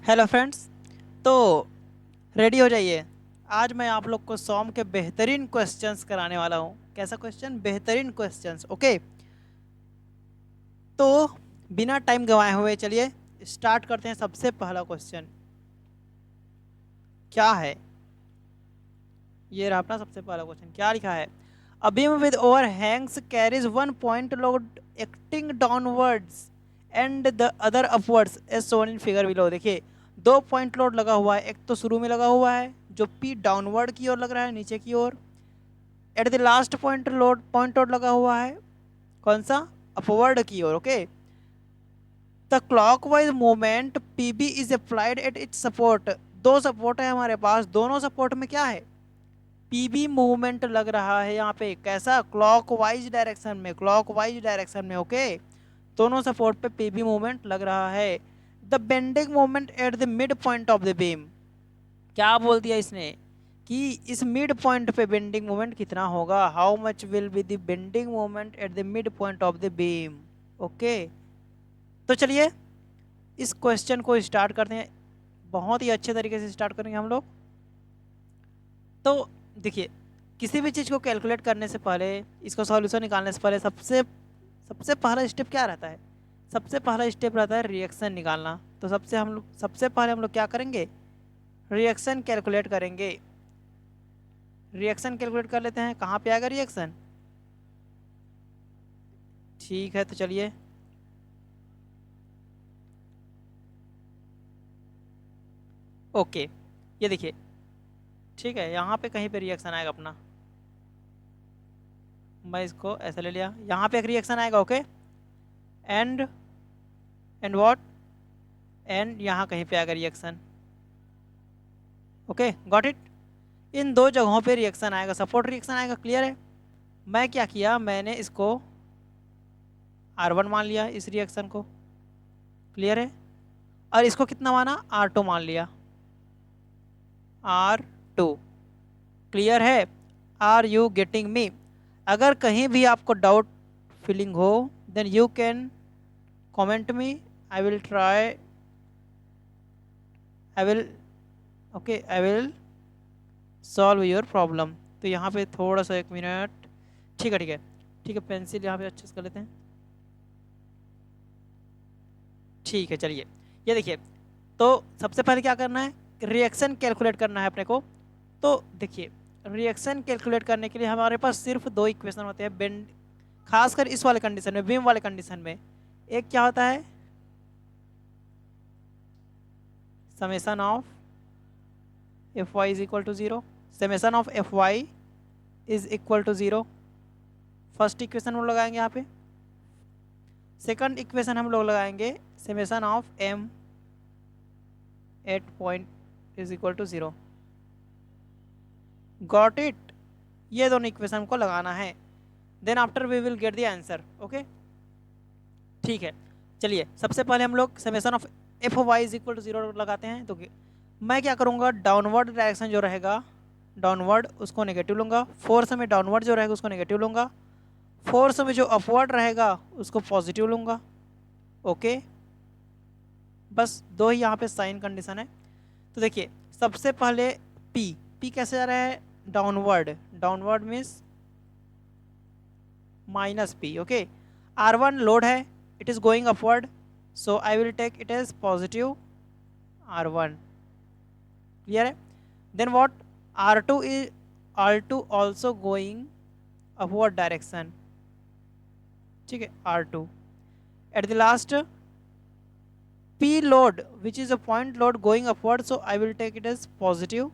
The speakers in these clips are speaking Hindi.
Hello friends. तो रेडी हो जाइए। आज मैं आप लोग को सॉम के बेहतरीन क्वेश्चंस कराने वाला हूँ। कैसा क्वेश्चन? बेहतरीन क्वेश्चंस। ओके, तो बिना टाइम गंवाए हुए चलिए स्टार्ट करते हैं। सबसे पहला क्वेश्चन क्या है? ये रहा अपना सबसे पहला क्वेश्चन। क्या लिखा है? A beam with overhangs carries one point load acting downwards and the other upwards as shown in figure below. देखिए, दो पॉइंट लोड लगा हुआ है। एक तो शुरू में लगा हुआ है जो पी डाउनवर्ड की ओर लग रहा है, नीचे की ओर। At the last point load लगा हुआ है कौन सा? अपवर्ड की ओर। Okay, the clockwise movement P B is applied at its support. दो सपोर्ट है हमारे पास, दोनों सपोर्ट में क्या है? पीबी मूवमेंट लग रहा है यहाँ पे। कैसा? क्लॉकवाइज डायरेक्शन में, क्लॉकवाइज डायरेक्शन में। ओके, दोनों सपोर्ट पे पीबी मूवमेंट लग रहा है। The bending movement at the mid point of the beam. क्या बोल दिया इसने कि इस मिड पॉइंट पे बेंडिंग मूवमेंट कितना होगा? How much will be the bending movement at the mid point of the beam. Okay, तो चलिए इस क्वेश्चन को स्टार्ट करते हैं। बहुत ही अच्छे तरीके से स्टार्ट करेंगे हम लोग। तो देखिए, किसी भी चीज़ को कैलकुलेट करने से पहले, इसको सॉल्यूशन निकालने से पहले सबसे सबसे पहला स्टेप क्या रहता है? सबसे पहला स्टेप रहता है रिएक्शन निकालना। तो सबसे पहले हम लोग क्या करेंगे? रिएक्शन कैलकुलेट करेंगे। रिएक्शन कैलकुलेट कर लेते हैं। कहाँ पे आएगा रिएक्शन? ठीक है, तो चलिए ओके, ये देखिए। ठीक है, यहाँ पे कहीं पे रिएक्शन आएगा अपना। मैं इसको ऐसे ले लिया, यहाँ पे एक रिएक्शन आएगा। Okay, and and what? And यहाँ कहीं पे आएगा रिएक्शन। Okay, got it. इन दो जगहों पे रिएक्शन आएगा, सपोर्ट रिएक्शन आएगा। क्लियर है? मैं क्या किया, मैंने इसको R1 मान लिया, इस रिएक्शन को। क्लियर है? और इसको कितना माना? R2 मान लिया। R2। क्लियर है? Are you getting me? अगर कहीं भी आपको डाउट फीलिंग हो, then you can comment me. I will try, I will, okay, I will solve your problem. तो यहाँ पे थोड़ा सा, एक मिनट। ठीक है, ठीक है, ठीक है। पेंसिल यहाँ पे अच्छे से कर लेते हैं। ठीक है, चलिए ये देखिए। तो सबसे पहले क्या करना है? रिएक्शन कैलकुलेट करना है अपने को। तो देखिए, रिएक्शन कैलकुलेट करने के लिए हमारे पास सिर्फ दो इक्वेशन होते हैं। बेंड, खासकर इस वाले कंडीशन में, बीम वाले कंडीशन में। एक क्या होता है? Summation of F Y is equal to zero. Summation of F Y is equal to zero. First equation हम लोग लगाएंगे यहाँ पे। सेकंड इक्वेशन हम लोग लगाएंगे summation of M at point is equal to zero. Got it? ये दोनों इक्वेशन को लगाना है। Then after we will get the answer. Okay, ठीक है। चलिए सबसे पहले हम लोग summation of F Y is equal to zero लगाते हैं। तो मैं क्या करूँगा, डाउनवर्ड डायरेक्शन जो रहेगा, डाउनवर्ड, उसको नेगेटिव लूँगा। फोर्स में डाउनवर्ड जो रहेगा उसको नेगेटिव लूँगा। फोर्स में जो अपवर्ड रहेगा उसको पॉजिटिव लूँगा। ओके, बस दो ही यहाँ पे साइन कंडीशन है। तो देखिए, सबसे पहले पी, पी कैसे जा रहा है? Downward, downward means minus P. Okay, R1 load है, it is going upward, so I will take it as positive R1। Clear है? Then what? R2 is, R2 also going upward direction. ठीक है, R2 at the last P load which is a point load going upward, so I will take it as positive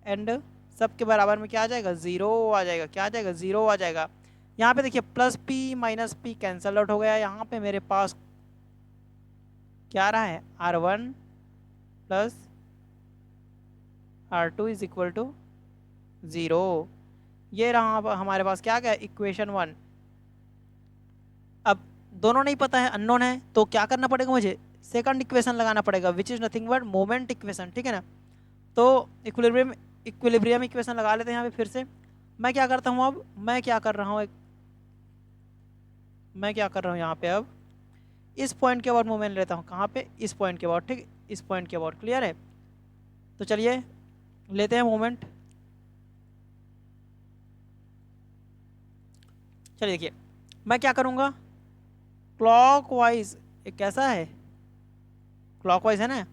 and सबके बराबर में क्या आ जाएगा? ज़ीरो आ जाएगा। क्या आ जाएगा? ज़ीरो आ जाएगा। यहाँ पे देखिए, plus P minus P cancel out हो गया। यहाँ पे मेरे पास क्या रहा है? R1 plus R2 is equal to zero. ये रहा हमारे पास क्या गया? इक्वेशन 1। अब दोनों नहीं पता है, अननोन है, तो क्या करना पड़ेगा मुझे? सेकंड इक्वेशन लगाना पड़ेगा, which is nothing but moment equation. ठीक है ना? तो इक्विलिब्रियम, इक्विलिब्रियम इक्वेशन लगा लेते हैं यहाँ पे फिर से। मैं क्या करता हूँ अब? मैं क्या कर रहा हूँ यहाँ पे अब? इस पॉइंट के अबाउट मूवमेंट लेता हूँ, कहाँ पे, इस पॉइंट के अबाउट, ठीक, इस पॉइंट के अबाउट, क्लियर है। तो चलिए लेते हैं मूवमेंट। चलिए देखिए, मैं क्या करूँगा, क्लॉकवाइज, एक कैसा है, क्लॉकवाइज है ना,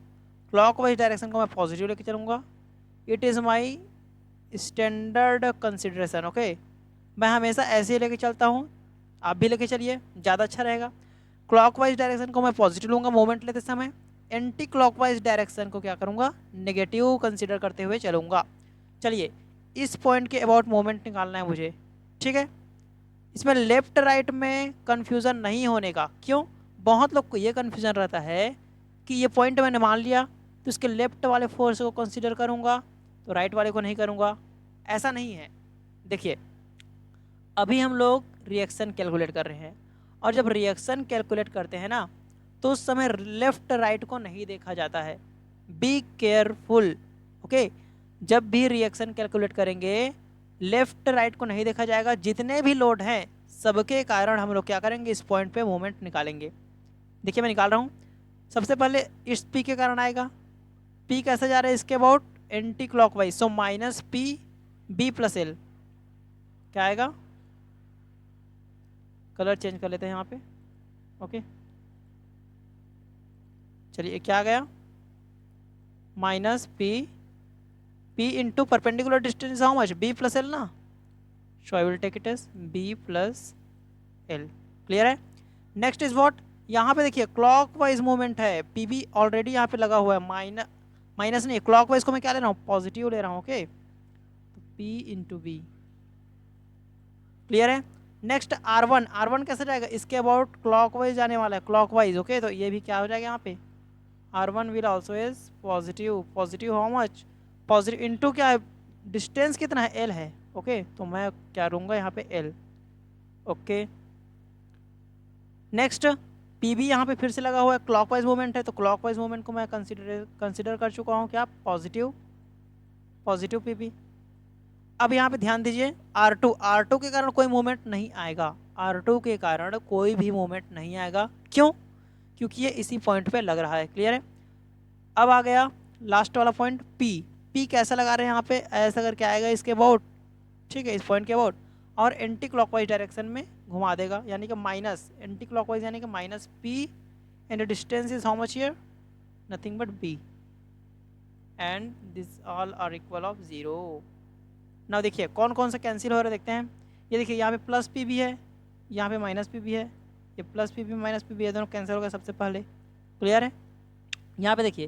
क्लॉकवाइज डायरेक्शन को मैं पॉजिटिव लेके चलूँगा। It is my standard consideration, okay. मैं हमेशा ऐसे ही लेके चलता हूँ, आप भी लेके चलिए, ज़्यादा अच्छा रहेगा। क्लॉकवाइज डायरेक्शन को मैं पॉजिटिव लूँगा मूवमेंट लेते समय, एंटी क्लॉकवाइज डायरेक्शन को क्या करूँगा, नेगेटिव कंसिडर करते हुए चलूँगा। चलिए, इस पॉइंट के अबाउट मूवमेंट निकालना है मुझे, ठीक है। इसमें लेफ्ट राइट में कन्फ्यूज़न नहीं होने का, क्यों, बहुत लोग को ये कन्फ्यूज़न रहता है कि ये पॉइंट मैंने मान लिया तो इसके लेफ्ट वाले फोर्स को कंसिडर करूँगा तो राइट वाले को नहीं करूँगा, ऐसा नहीं है। देखिए, अभी हम लोग रिएक्शन कैलकुलेट कर रहे हैं, और जब रिएक्शन कैलकुलेट करते हैं ना, तो उस समय लेफ्ट राइट को नहीं देखा जाता है। Be careful, okay. जब भी रिएक्शन कैलकुलेट करेंगे, लेफ्ट राइट को नहीं देखा जाएगा, जितने भी लोड हैं सबके कारण हम लोग क्या करेंगे, इस पॉइंट पे मोमेंट निकालेंगे। देखिए मैं निकाल रहा हूँ, सबसे पहले इस पी के कारण आएगा, पी कैसे जा रहा है, इसके about anti clockwise, so minus P B plus L, क्या आएगा, कलर चेंज कर लेते हैं यहाँ पे, ओके। चलिए क्या आ गया, minus P, P into perpendicular distance how much, B plus L ना, so I will take it as B plus L, clear है। नेक्स्ट इज व्हाट, यहाँ पे देखिए क्लॉकवाइज मूवमेंट है, पी बी ऑलरेडी यहाँ पे लगा हुआ है, माइनस नहीं, क्लॉकवाइज को मैं क्या ले रहा हूँ, पॉजिटिव ले रहा हूँ, ओके। तो पी इंटू बी, क्लियर है। Next R one, R one कैसे जाएगा, इसके अबाउट क्लॉकवाइज जाने वाला है, क्लॉकवाइज, ओके। तो ये भी क्या हो जाएगा यहाँ पे, R one will also is positive, positive how much, positive into क्या है, डिस्टेंस कितना है, एल है, ओके। तो मैं क्या लूँगा यहाँ पे, L, okay. Next P B यहाँ पे फिर से लगा हुआ है, क्लॉकवाइज मूवमेंट है, तो क्लॉकवाइज मूवमेंट को मैं कंसिडर कर चुका हूँ, क्या, पॉजिटिव, पॉजिटिव पी बी। अब यहाँ पे ध्यान दीजिए, R2, R2 के कारण कोई मूवमेंट नहीं आएगा, R2 के कारण कोई भी मूवमेंट नहीं आएगा, क्यों, क्योंकि ये इसी पॉइंट पे लग रहा है, क्लियर है। अब आ गया लास्ट वाला पॉइंट P, P कैसा लगा रहे हैं यहाँ पे, ऐसा करके आएगा इसके अबाउट, ठीक है, इस पॉइंट के अबाउट, और एंटी क्लॉकवाइज डायरेक्शन में घुमा देगा, यानी कि माइनस, एंटी क्लॉकवाइज यानी कि minus P, and distance is how much here, nothing but B, and this all are equal of 0। ना देखिए कौन कौन सा कैंसिल हो रहा है, देखते हैं। ये देखिए यहाँ पे प्लस पी भी है, यहाँ पे माइनस पी भी है, ये प्लस पी भी माइनस पी भी है, दोनों कैंसिल हो गए सबसे पहले, क्लियर है। यहाँ पे देखिए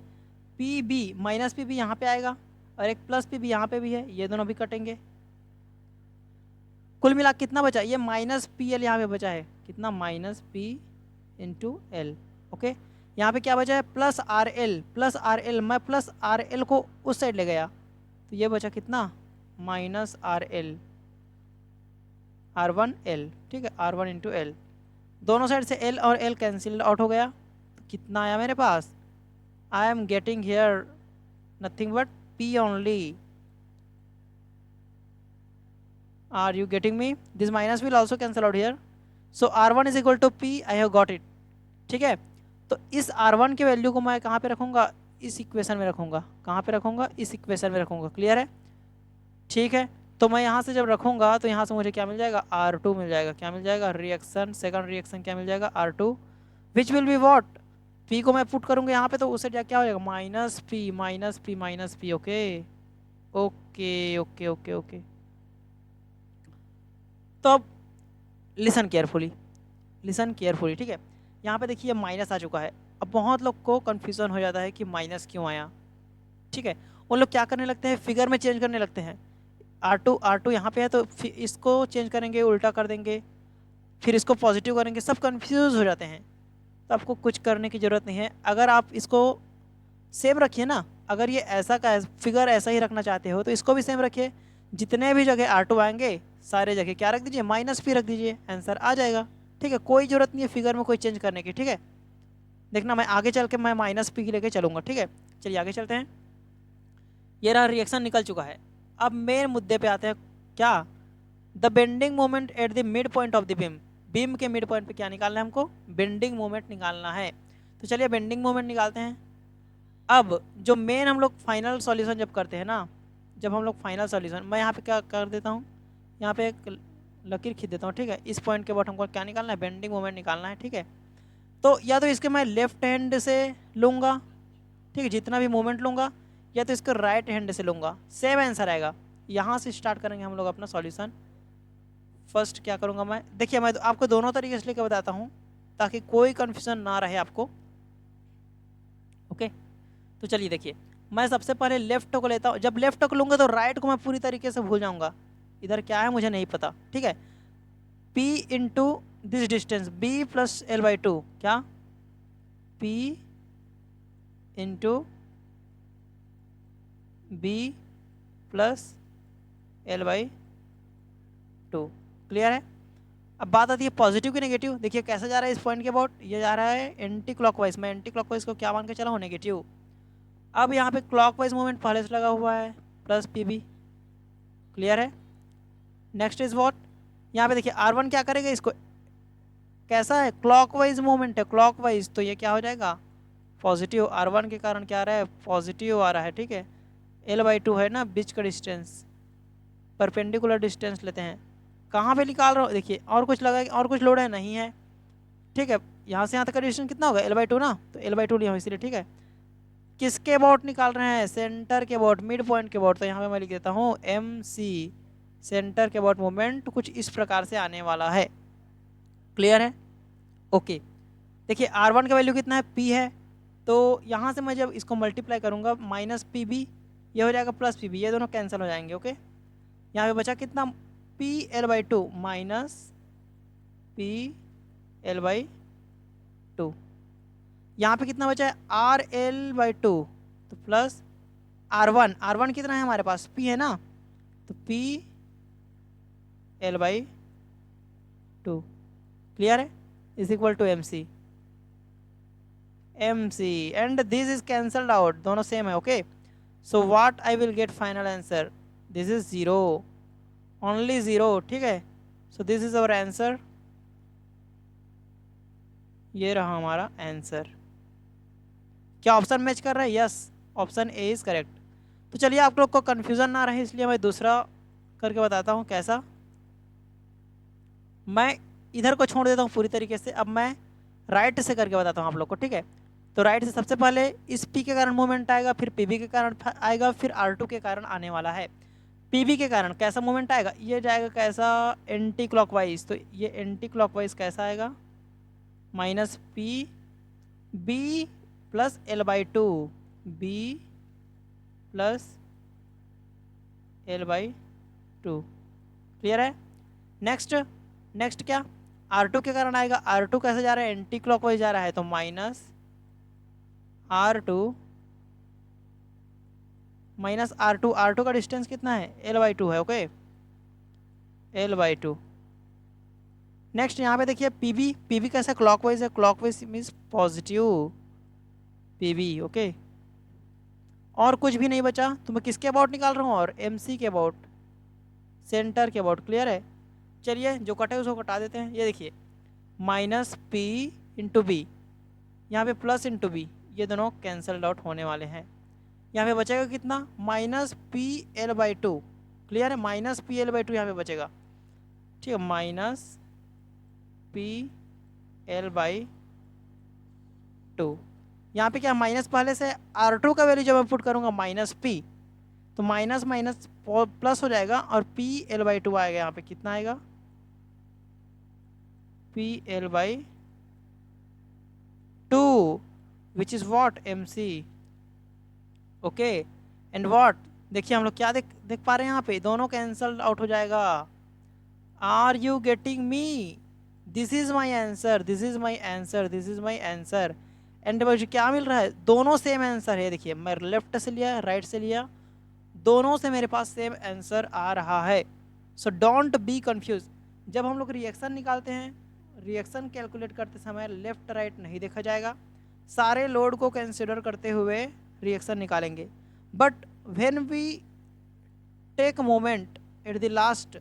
पी बी माइनस पी भी यहाँ पे आएगा, और एक प्लस पी भी यहाँ पे भी है, ये दोनों भी कटेंगे। कुल मिला कितना बचा, ये माइनस पी एल यहाँ पे बचा है, कितना, minus P into L, okay. यहाँ पे क्या बचा है, plus R L, plus R L, मैं प्लस आर एल को उस साइड ले गया, तो ये बचा कितना, minus R L, R one L, ठीक है, आर वन इंटू एल, दोनों साइड से एल और एल कैंसिल आउट हो गया, तो कितना आया मेरे पास, I am getting here nothing but P only, are you getting me, this minus will also cancel out here, so R one is equal to P, I have got it, ठीक है। तो इस आर वन के वैल्यू को मैं कहाँ पे रखूँगा, इस इक्वेशन में रखूँगा, कहाँ पे रखूँगा, इस इक्वेशन में रखूँगा, क्लियर है, ठीक है। तो मैं यहाँ से जब रखूँगा तो यहाँ से मुझे क्या मिल जाएगा, R2 मिल जाएगा, क्या मिल जाएगा, रिएक्शन, सेकंड रिएक्शन क्या मिल जाएगा, R2, which will be what, P को मैं पुट करूँगा यहाँ पे, तो उससे क्या हो जाएगा, minus P minus P minus P, okay okay okay okay okay. तो अब लिसन केयरफुली, लिसन केयरफुली, ठीक है। यहाँ पे देखिए माइनस आ चुका है, अब बहुत लोग को कन्फ्यूज़न हो जाता है कि माइनस क्यों आया, ठीक है। उन लोग क्या करने लगते हैं, फिगर में चेंज करने लगते हैं, R2 यहाँ पे है तो इसको चेंज करेंगे, उल्टा कर देंगे, फिर इसको पॉजिटिव करेंगे, सब कंफ्यूज हो जाते हैं। तो आपको कुछ करने की ज़रूरत नहीं है, अगर आप इसको सेम रखिए ना, अगर ये ऐसा का फिगर ऐसा ही रखना चाहते हो तो इसको भी सेम रखिए, जितने भी जगह R2 आएंगे सारे जगह क्या रख दीजिए, माइनस पी रख दीजिए, आंसर आ जाएगा, ठीक है। कोई ज़रूरत नहीं है फिगर में कोई चेंज करने की, ठीक है। देखना मैं आगे चल के मैं माइनस पी लेके चलूँगा, ठीक है। चलिए आगे चलते हैं, ये रहा रिएक्शन निकल चुका है। अब मेन मुद्दे पे आते हैं, क्या, the bending moment at the mid point of the beam, beam के मिड पॉइंट पे क्या निकालना है हमको, बेंडिंग मोमेंट निकालना है। तो चलिए बेंडिंग मोमेंट निकालते हैं। अब जो मेन हम लोग फाइनल सॉल्यूशन जब करते हैं ना, जब हम लोग फाइनल सॉल्यूशन, मैं यहाँ पे क्या कर देता हूँ, यहाँ पे एक लकीर खींच देता हूँ, ठीक है। इस पॉइंट के बाद हमको क्या निकालना है, बेंडिंग मोमेंट निकालना है, ठीक है। तो या तो इसके मैं लेफ्ट हैंड से लूँगा, ठीक है, जितना भी मोमेंट लूँगा, या तो इसको राइट हैंड से लूँगा, सेम आंसर आएगा। यहाँ से स्टार्ट करेंगे हम लोग अपना सॉल्यूशन। फर्स्ट क्या करूँगा मैं, देखिए मैं आपको दोनों तरीके से लेकर बताता हूँ ताकि कोई कन्फ्यूजन ना रहे आपको, ओके। तो चलिए देखिए, मैं सबसे पहले लेफ्ट को लेता हूँ। जब लेफ्ट को लूँगा तो राइट को मैं पूरी तरीके से भूल जाऊँगा, इधर क्या है मुझे नहीं पता, ठीक है। P into this distance B plus L/2, क्या P into B plus L/2, clear है। अब बात आती है पॉजिटिव की नेगेटिव। देखिए कैसे जा रहा है इस पॉइंट के अबाउट, ये जा रहा है एंटी क्लॉकवाइज। मैं एंटी क्लॉकवाइज को क्या मान के चला हूँ, नेगेटिव। अब यहाँ पे क्लॉकवाइज मूवमेंट पहले से लगा हुआ है, प्लस PB, क्लियर है। नेक्स्ट इज व्हाट, यहाँ पे देखिए R1 क्या करेगा, इसको कैसा है, क्लॉकवाइज मूवमेंट है, क्लॉकवाइज, तो ये क्या हो जाएगा, पॉजिटिव। R1 के कारण क्या आ रहा है, पॉजिटिव आ रहा है, ठीक है। L/2 है ना बीच का डिस्टेंस, परपेंडिकुलर डिस्टेंस लेते हैं। कहाँ पे निकाल रहा हूँ, देखिए और कुछ लगा, और कुछ लोड है, नहीं है, ठीक है। यहाँ से यहाँ तक का डिस्टेंस कितना होगा, L/2 ना, तो L/2 लिया हूँ इसीलिए, ठीक है। किसके अबाउट निकाल रहे हैं, सेंटर के अबाउट, मिड पॉइंट के अबाउट, तो यहाँ पे मैं लिख देता हूँ MC, सेंटर के अबाउट मोमेंट कुछ इस प्रकार से आने वाला है, क्लियर है, ओके। देखिए R1 का वैल्यू कितना है, P है, तो यहाँ से मैं जब इसको मल्टीप्लाई करूँगा माइनस PB, ये हो जाएगा प्लस PB, ये दोनों कैंसिल हो जाएंगे, ओके। यहाँ पे बचा कितना, PL/2 माइनस PL/2, यहाँ पे कितना बचा है, RL/2, तो प्लस R1 कितना है हमारे पास, P है ना, तो PL/2, क्लियर है, is equal to MC and this is cancelled out, दोनों सेम है, okay. So what I will get final answer, this is 0, only 0, ठीक है। So this is our answer, ये रहा हमारा आंसर। क्या ऑप्शन मैच कर रहा है, yes, option A is correct. तो चलिए आप लोग को कन्फ्यूजन ना रहे इसलिए मैं दूसरा करके बताता हूँ कैसा। मैं इधर को छोड़ देता हूँ पूरी तरीके से, अब मैं राइट से करके बताता हूँ आप लोग को, ठीक है। तो राइट से सबसे पहले इस P के कारण मूवमेंट आएगा, फिर PB के कारण आएगा, फिर R2 के कारण आने वाला है। PB के कारण कैसा मूवमेंट आएगा, ये जाएगा कैसा, एंटी क्लॉकवाइज, तो ये एंटी क्लॉकवाइज कैसा आएगा, minus B plus L/2, B plus L/2, clear है। नेक्स्ट क्या, R2 के कारण आएगा, R2 कैसे जा रहा है, एंटी क्लॉकवाइज जा रहा है, तो माइनस R2 का डिस्टेंस कितना है, L/2 है, ओके, L/2। नेक्स्ट यहाँ पे देखिए PB कैसा क्लॉकवाइज है, clockwise means positive PB, okay. और कुछ भी नहीं बचा, तो मैं किसके अबाउट निकाल रहा हूँ, और MC के अबाउट, सेंटर के अबाउट, क्लियर है। चलिए जो कटे उसको कटा देते हैं, ये देखिए माइनस P इंटू B, यहाँ पे प्लस इंटू B, ये दोनों कैंसल्ड आउट होने वाले हैं। यहाँ पे बचेगा कितना, माइनस PL/2, क्लियर है, माइनस PL/2 यहाँ पे बचेगा, ठीक है, माइनस PL/2। यहाँ पे क्या माइनस पहले से, R2 का वैल्यू जब मैं पुट करूँगा माइनस P, तो माइनस माइनस प्लस हो जाएगा, और PL/2 आएगा, यहाँ पे कितना आएगा, PL/2 which is what, MC, okay. And what, देखिए हम लोग क्या देख पा रहे हैं, यहाँ पे दोनों कैंसल आउट हो जाएगा। Are you getting me, this is my answer, this is my answer, this is my answer. And मुझे क्या मिल रहा है, दोनों सेम आंसर है, देखिए मैं लेफ्ट से लिया राइट से लिया, दोनों से मेरे पास सेम आंसर आ रहा है। सो डोंट बी कंफ्यूज, जब हम लोग रिएक्शन निकालते हैं, रिएक्शन कैलकुलेट करते समय लेफ्ट राइट नहीं देखा जाएगा, सारे लोड को कंसिडर करते हुए रिएक्शन निकालेंगे। But when we take moment at the last,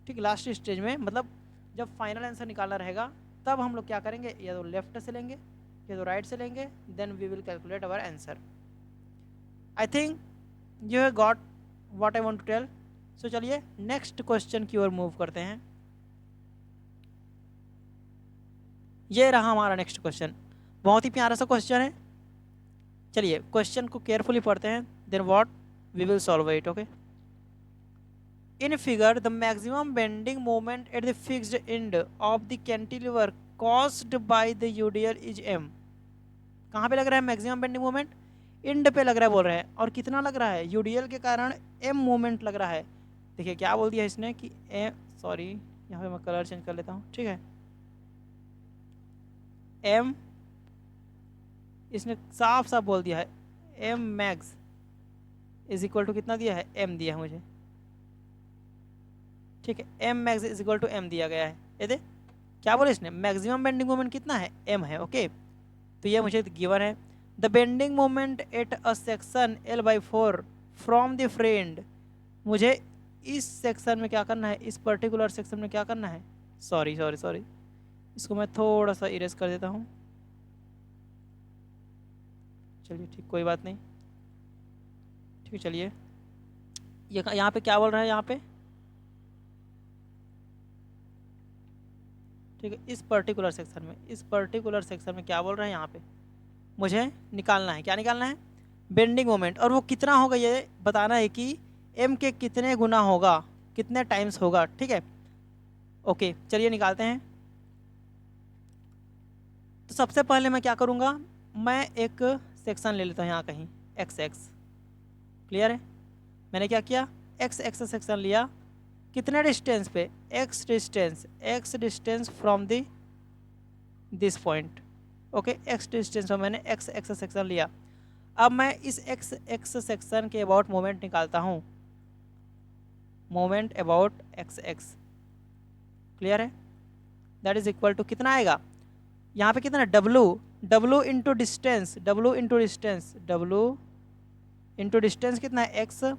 ठीक, लास्ट स्टेज में, मतलब जब फाइनल आंसर निकालना रहेगा तब हम लोग क्या करेंगे, या तो लेफ्ट से लेंगे या तो राइट से लेंगे, then we will calculate our answer. I think you have got what I want to tell. So चलिए नेक्स्ट क्वेश्चन की ओर मूव करते हैं। ये रहा हमारा नेक्स्ट क्वेश्चन, बहुत ही प्यारा सा क्वेश्चन है। चलिए क्वेश्चन को केयरफुली पढ़ते हैं, then what we will solve it. Okay, in figure the maximum bending moment at the fixed end of the cantilever caused by the UDL is m। कहाँ पे लग रहा है मैक्सिमम बेंडिंग मोमेंट? एंड पे लग रहा है बोल रहे हैं, और कितना लग रहा है? यूडीएल के कारण m मोमेंट लग रहा है। देखिए क्या बोल दिया इसने कि सॉरी यहाँ पे मैं कलर चेंज कर लेता हूँ, ठीक है। m इसने साफ साफ बोल दिया है m max is equal to कितना दिया है, m दिया है मुझे, ठीक है। m max is equal to m दिया गया है। ये दे क्या बोले इसने, मैक्सिमम बेंडिंग मोमेंट कितना है, m है। ओके, तो ये मुझे गिवन है। The bending moment at a section L/4 from the friend. मुझे इस सेक्शन में क्या करना है, इस पर्टिकुलर सेक्शन में क्या करना है, सॉरी सॉरी सॉरी, इसको मैं थोड़ा सा इरेज कर देता हूँ। चलिए ठीक, कोई बात नहीं, ठीक है। चलिए ये यहाँ पे क्या बोल रहा है, यहाँ पे ठीक है, इस पर्टिकुलर सेक्शन में क्या बोल रहे हैं, यहाँ पे मुझे निकालना है, क्या निकालना है, बेंडिंग मोमेंट। और वो कितना होगा ये बताना है कि m के कितने गुना होगा, कितने टाइम्स होगा, ठीक है। ओके चलिए निकालते हैं। तो सबसे पहले मैं क्या करूँगा, मैं एक सेक्शन ले लेता हूँ यहाँ कहीं x। क्लियर है, मैंने क्या किया, x सेक्शन लिया, कितने डिस्टेंस पे, x distance from this point. Okay, x distance में मैंने x सेक्शन लिया। अब मैं इस x सेक्शन के अबाउट मोमेंट निकालता हूँ, मोमेंट अबाउट x। क्लियर है, दैट इज इक्वल टू कितना आएगा, यहाँ पे कितना, w into distance, w into distance कितना है, x।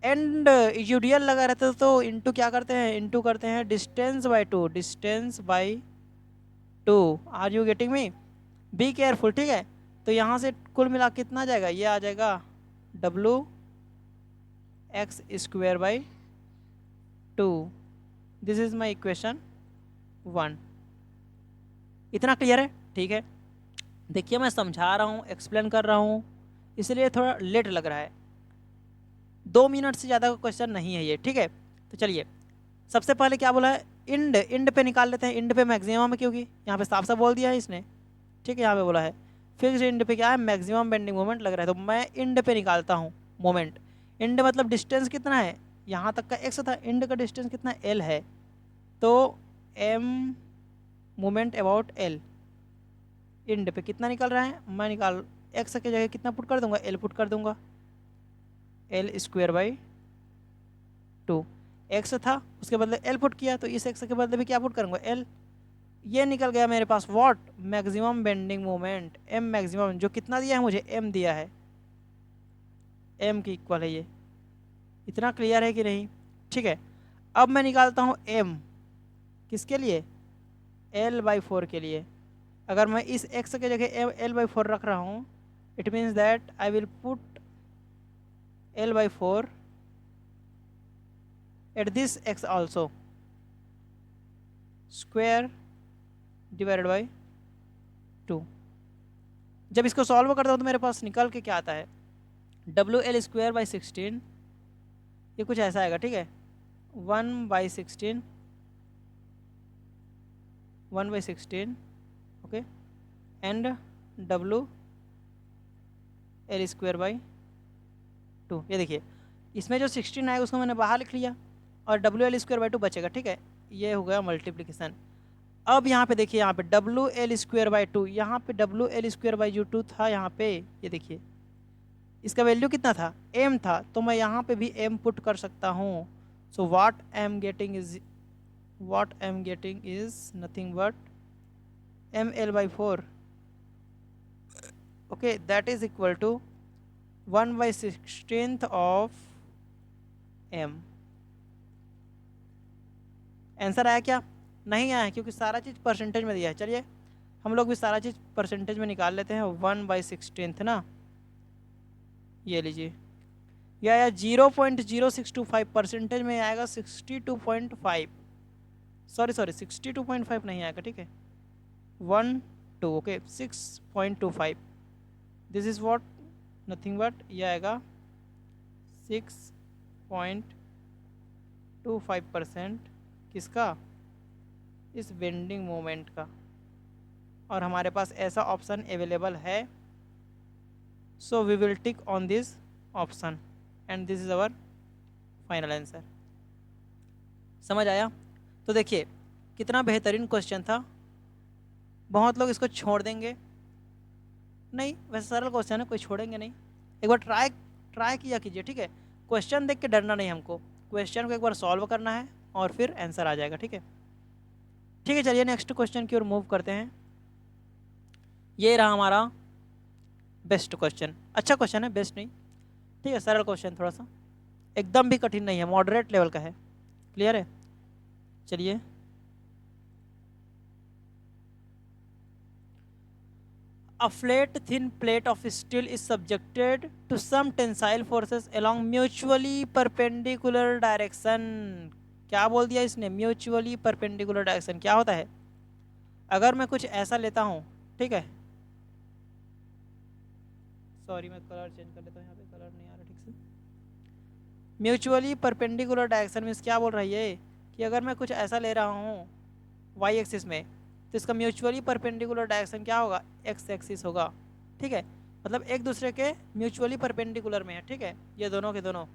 एंड यूडियल लगा रहता है तो इंटू क्या करते हैं, इंटू करते हैं distance by two. Are you getting me, be careful, ठीक है। तो यहाँ से कुल मिला कितना आ जाएगा, ये आ जाएगा wx²/2। This is my equation 1। इतना क्लियर है, ठीक है। देखिए मैं समझा रहा हूँ, एक्सप्लेन कर रहा हूँ, इसलिए थोड़ा लेट लग रहा है, 2 मिनट से ज़्यादा का क्वेश्चन नहीं है ये, ठीक है। तो चलिए सबसे पहले क्या बोला है, इंड पे निकाल लेते हैं। इंड पे मैक्सिमम है, क्योंकि यहाँ पे साफ साफ बोल दिया है इसने, ठीक है। यहाँ पे बोला है फिक्स इंड पे क्या है, मैक्सिमम बेंडिंग मोमेंट लग रहा है, तो मैं इंड पे निकालता हूँ मोमेंट। इंड मतलब डिस्टेंस कितना है, यहाँ तक का x था, इंड का डिस्टेंस कितना l है, तो m moment about l। End पे कितना निकल रहा है, मैं निकाल x की जगह कितना पुट कर दूंगा, l पुट कर दूंगा, l²/2। x था उसके बदले l पुट किया, तो इस x के बदले भी क्या पुट करूँगा, l। ये निकल गया मेरे पास what, maximum bending moment, m maximum, जो कितना दिया है मुझे, m दिया है, m की इक्वल है ये। इतना क्लियर है कि नहीं, ठीक है। अब मैं निकालता हूँ m किसके लिए, L/4 के लिए। अगर मैं इस x के जगह L/4 रख रहा हूँ, it means that I will put L/4 at this x also, square divided by 2। जब इसको सॉल्व करता हूँ तो मेरे पास निकल के क्या आता है, WL²/16, ये कुछ ऐसा आएगा, ठीक है, 1/16 ओके, एंड WL²/2। ये देखिए इसमें जो 16 आएगा उसको मैंने बाहर लिख लिया, और WL²/2 बचेगा, ठीक है। ये हो गया मल्टीप्लिकेशन। अब यहाँ पे देखिए, यहाँ पे WL²/2, यहाँ पे WL²/2 था, यहाँ पे ये देखिए इसका वैल्यू कितना था, m था, तो मैं यहाँ पे भी m पुट कर सकता हूँ। So what I am getting is nothing but ml/4, okay, that is equal to 1/16 of m। Answer आया क्या, नहीं आया क्योंकि सारा चीज़ परसेंटेज में दिया है। चलिए हम लोग भी सारा चीज़ परसेंटेज में निकाल लेते हैं। 1/16 ना, ये लीजिए, यह आया 0.0625 परसेंटेज में आएगा 62.5, सॉरी 62.5 नहीं आएगा, ठीक है, 1 2 okay 6.25, this is what nothing but ये आएगा 6.25% किसका, इस बेंडिंग मोमेंट का। और हमारे पास ऐसा ऑप्शन अवेलेबल है, so we will tick on this option and this is our final answer. समझ आया? तो देखिए कितना बेहतरीन क्वेश्चन था। बहुत लोग इसको छोड़ देंगे, नहीं वैसे सरल क्वेश्चन है, कोई छोड़ेंगे नहीं। एक बार ट्राई किया कीजिए, ठीक है। क्वेश्चन देख के डरना नहीं हमको, क्वेश्चन को एक बार सॉल्व करना है और फिर आंसर आ जाएगा, ठीक है। ठीक है, चलिए नेक्स्ट क्वेश्चन की ओर मूव करते हैं। ये रहा हमारा बेस्ट क्वेश्चन, अच्छा क्वेश्चन है, बेस्ट नहीं, ठीक है, सरल क्वेश्चन, थोड़ा सा एकदम भी कठिन नहीं है, मॉडरेट लेवल का है। क्लियर है? चलिए, a flat thin plate of steel is subjected to some tensile forces along mutually perpendicular direction। क्या बोल दिया इसने, म्यूचुअली परपेंडिकुलर डायरेक्शन क्या होता है? अगर मैं कुछ ऐसा लेता हूँ, ठीक है, सॉरी मैं कलर चेंज कर लेता हूँ, यहाँ पे कलर नहीं आ रहा ठीक से। म्यूचुअली परपेंडिकुलर डायरेक्शन मीन्स क्या बोल रही है कि अगर मैं कुछ ऐसा ले रहा हूँ वाई एक्सिस में, तो इसका म्यूचुअली परपेंडिकुलर डायरेक्शन क्या होगा, एक्स एक्सिस होगा, ठीक है। मतलब एक दूसरे के म्यूचुअली परपेंडिकुलर में है, ठीक है, ये दोनों के दोनों।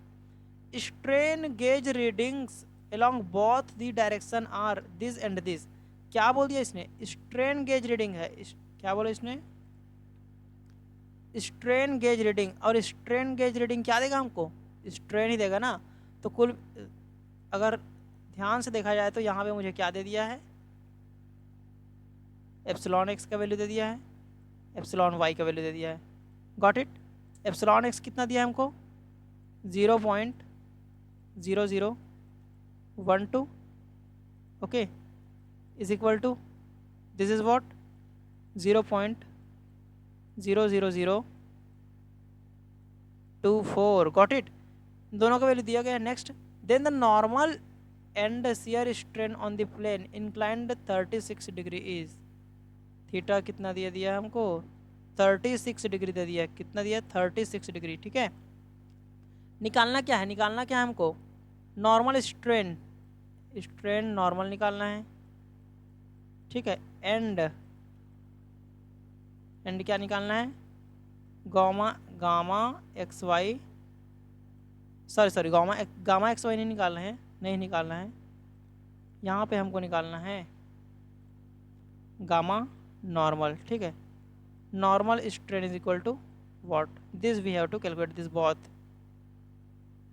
Strain gauge readings along both the direction are this and this. क्या बोल दिया इसने, स्ट्रेन गेज रीडिंग है, क्या बोला इसने, स्ट्रेन गेज रीडिंग। और स्ट्रेन गेज रीडिंग क्या देगा हमको, स्ट्रेन ही देगा ना। तो कुल अगर ध्यान से देखा जाए तो यहाँ पे मुझे क्या दे दिया है, एप्सिलॉन एक्स का वैल्यू दे दिया है, एप्सिलॉन वाई का वैल्यू दे दिया है। Got it? एप्सिलॉन एक्स कितना दिया है हमको, 0.0012, okay, is equal to this is what 0.00024। Got it? दोनों का वैल्यू दिया गया है। Next, then the normal and shear strain on the plane inclined 36 degree is, theta कितना दिया दिया हमको, 36 डिग्री दे दिया। कितना दिया, 36 डिग्री, ठीक है। निकालना क्या है, निकालना क्या है हमको, नॉर्मल स्ट्रेन, स्ट्रेन नॉर्मल निकालना है, ठीक है। एंड क्या निकालना है, gamma gamma x Y, sorry gamma x Y नहीं निकालना है, नहीं निकालना है, यहाँ पे हमको निकालना है गामा नॉर्मल, ठीक है। Normal strain is equal to what, this we have to calculate this both,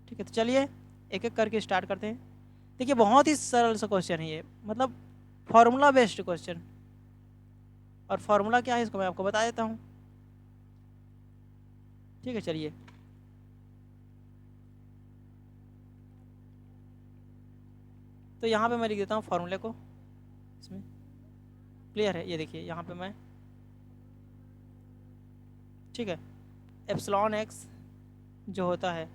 ठीक है। तो चलिए एक एक करके स्टार्ट करते हैं। देखिए बहुत ही सरल सा क्वेश्चन है ये, मतलब फॉर्मूला बेस्ड क्वेश्चन। और फॉर्मूला क्या है इसको मैं आपको बता देता हूँ, ठीक है। चलिए तो यहाँ पे मैं लिख देता हूँ फॉर्मूले को इसमें, क्लियर है? ये देखिए यहाँ पे मैं, ठीक है, एप्सिलॉन एक्स जो होता है,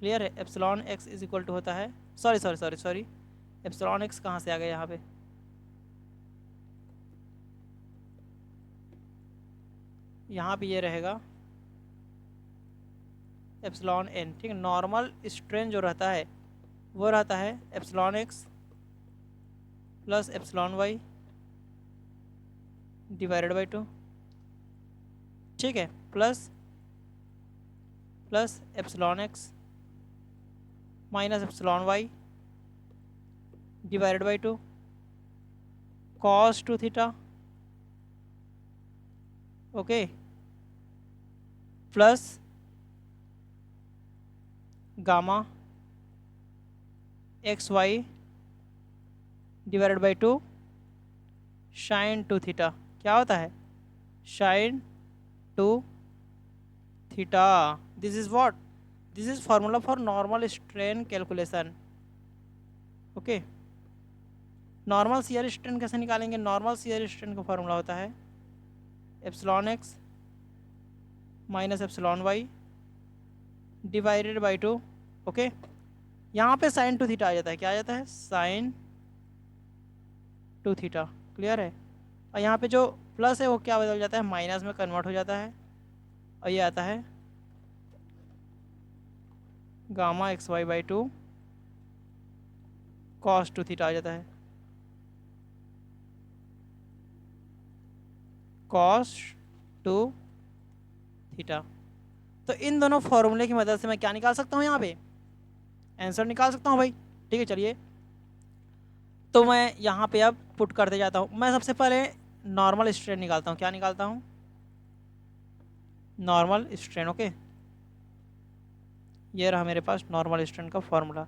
क्लियर है, epsilon X is equal to होता है, सॉरी एप्सिलॉन एक्स कहाँ से आ गया यहाँ पे, यहाँ पे ये रहेगा एप्सिलॉन एन, ठीक है। नॉर्मल स्ट्रेन जो रहता है वो रहता है epsilon x plus epsilon Y divided by 2, ठीक है, plus epsilon x minus epsilon Y divided by 2 cos 2 theta, okay, plus gamma x Y divided by 2 sine 2 theta. क्या होता है, sine 2 theta. This is what, this is formula for normal strain calculation, okay. Normal shear strain कैसे निकालेंगे? नॉर्मल शियर स्ट्रेन का फॉर्मूला होता है epsilon x minus epsilon Y divided by 2। Okay, यहाँ पे साइन टू थीटा आ जाता है। क्या आ जाता है? Sign to theta. क्लियर है? और यहाँ पे जो प्लस है वो क्या बदल जाता है? माइनस में कन्वर्ट हो जाता है और ये आता है gamma x Y by 2 cos two theta आ जाता है, कॉस टू थीटा। तो इन दोनों फॉर्मूले की मदद से मैं क्या निकाल सकता हूँ? यहाँ पे आंसर निकाल सकता हूँ भाई। ठीक है, चलिए तो मैं यहाँ पे अब पुट करते जाता हूँ। मैं सबसे पहले नॉर्मल स्ट्रेन निकालता हूँ। क्या निकालता हूँ? Normal strain. ओके, ये रहा मेरे पास नॉर्मल स्ट्रेन का फॉर्मूला।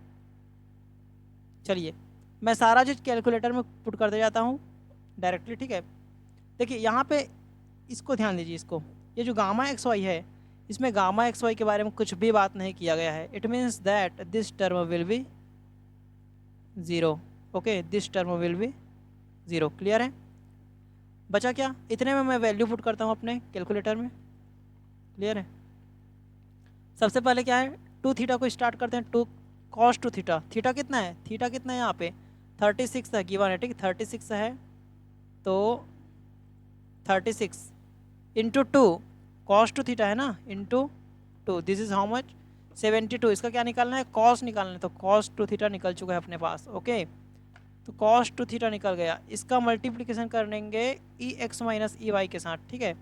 चलिए मैं सारा चीज़ कैलकुलेटर में पुट करते जाता हूँ डायरेक्टली। ठीक है, देखिए यहाँ पे इसको ध्यान दीजिए। इसको, ये जो गामा एक्स वाई है, इसमें गामा एक्स वाई के बारे में कुछ भी बात नहीं किया गया है। It means that this term will be zero. Okay, this term will be zero. Clear है? बचा क्या? इतने में मैं वैल्यू पुट करता हूँ अपने कैलकुलेटर में। क्लियर है? सबसे पहले क्या है, टू थीटा को स्टार्ट करते हैं। Two cos two theta. Theta कितना है? थीटा कितना है यहाँ पे? 36 है, गिवन है। ठीक, 36 है तो 36 into two, cos two theta है ना, into two, this is how much? 72। इसका क्या निकालना है? कॉस निकालना है। तो कॉस टू थीटा निकल चुका है अपने पास। ओके, तो कॉस टू थीटा निकल गया। इसका मल्टीप्लिकेशन करेंगे ई एक्स माइनस ई वाई के साथ। ठीक है,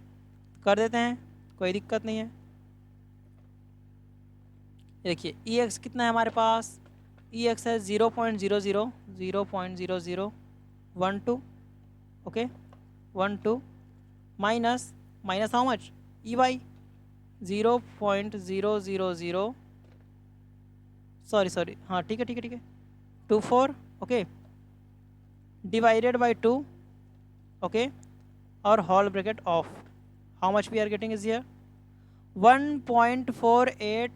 कर देते हैं, कोई दिक्कत नहीं है। देखिए ई एक्स कितना है हमारे पास? ई एक्स है 0.00 okay 12 minus minus how much? E Y 0.000 sorry हाँ ठीक है 24। Okay, divided by 2। ओके, और whole bracket of how much we are getting is here 1.48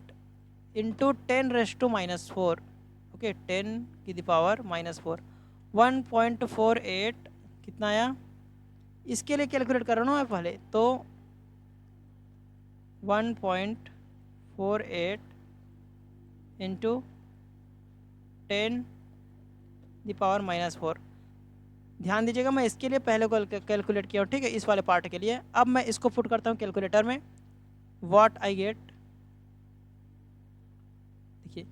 into 10⁻⁻⁴। Okay, 10⁻⁻⁴ 1.48 कितना आया? इसके लिए कैलकुलेट कर रहा हूँ मैं पहले, तो 1.48 इंटू 10⁻⁻⁴। ध्यान दीजिएगा, मैं इसके लिए पहले कैलकुलेट किया हूँ। ठीक है, इस वाले पार्ट के लिए। अब मैं इसको पुट करता हूँ कैलकुलेटर में। व्हाट आई गेट, देखिए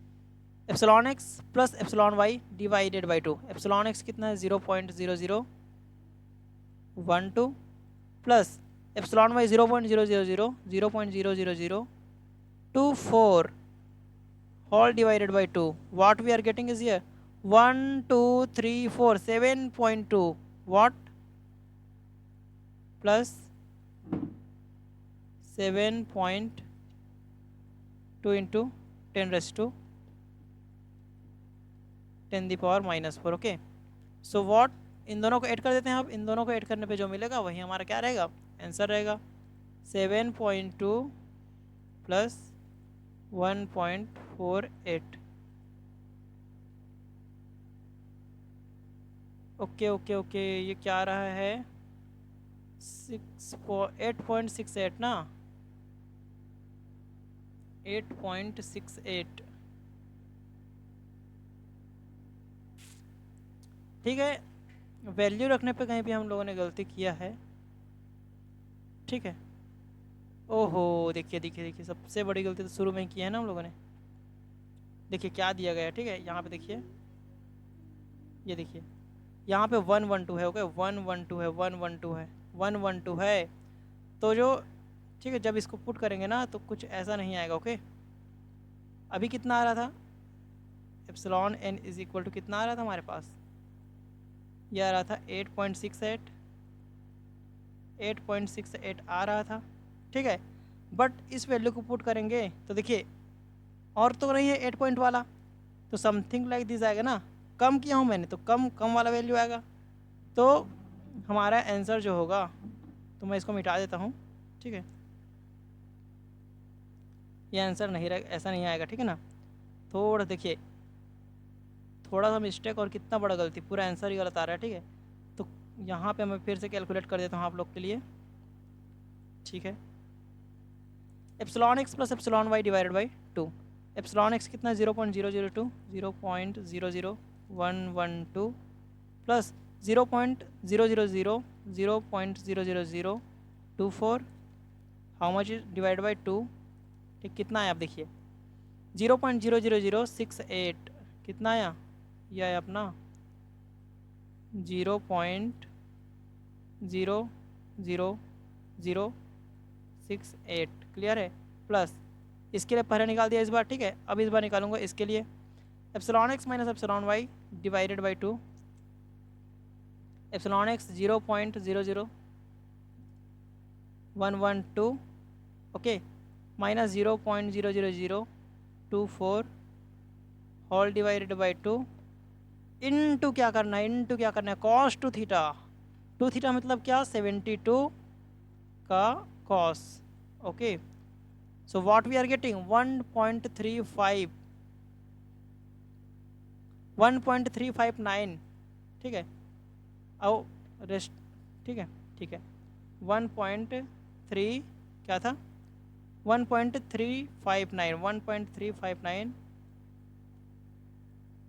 epsilon x plus epsilon Y divided by 2। Epsilon X कितना है? 0.0012 plus epsilon Y 0.000 whole divided by 2। What we are getting is here 1 2 3 4 7.2 what plus 7.2 into 10⁻⁻⁴। Okay, so what, इन दोनों को ऐड कर देते हैं। अब इन दोनों को ऐड करने पे जो मिलेगा वही हमारा क्या रहेगा? आंसर रहेगा 7.2 प्लस 1.48। ओके, ये क्या आ रहा है? 8.68 ना, 8.68। ठीक है, वैल्यू रखने पे कहीं भी हम लोगों ने गलती किया है। ठीक है, ओहो देखिए सबसे बड़ी गलती तो शुरू में ही की है ना हम लोगों ने। देखिए क्या दिया गया है। ठीक है, यहाँ पे देखिए, ये देखिए यहाँ पे 112 है। ओके, 112 है, 112 है, 112 है। तो जो, ठीक है, जब इसको पुट करेंगे ना तो कुछ ऐसा नहीं आएगा। ओके, अभी कितना आ रहा था? Epsilon N is equal to कितना आ रहा था हमारे पास? यह आ रहा था 8.68 आ रहा था। ठीक है, बट इस वैल्यू को पुट करेंगे तो देखिए और तो नहीं है 8 पॉइंट वाला, तो समथिंग लाइक दिस आएगा ना। कम किया हूँ मैंने तो कम वाला वैल्यू आएगा। तो हमारा आंसर जो होगा, तो मैं इसको मिटा देता हूँ। ठीक है, ये आंसर नहीं रह, ऐसा नहीं आएगा। ठीक है ना, थोड़ा देखिए, थोड़ा सा मिस्टेक और कितना बड़ा गलती, पूरा आंसर ही गलत आ रहा है। ठीक है, तो यहाँ पे मैं फिर से कैलकुलेट कर देता हूँ आप लोग के लिए। ठीक है, epsilon x plus epsilon Y divided by 2। Epsilon X कितना 0.002 0.00112 plus 0.000 how much is divide by 2। ठीक, कितना है आप देखिए 0.00068 कितना आया, यह है अपना 0.00068। क्लियर है, प्लस इसके लिए पहले निकाल दिया इस बार। ठीक है, अब इस बार निकालूंगा इसके लिए epsilon x minus epsilon Y divided by 2। Epsilon X 0.00112 okay minus 0.00024 whole divided by 2 into क्या करना है, इनटू क्या करना है cos two theta. Two theta मतलब क्या 72 का cos. Okay so what we are getting 1.359। ठीक है, आओ रेस्ट। ठीक है, ठीक है 1.3 क्या था 1.359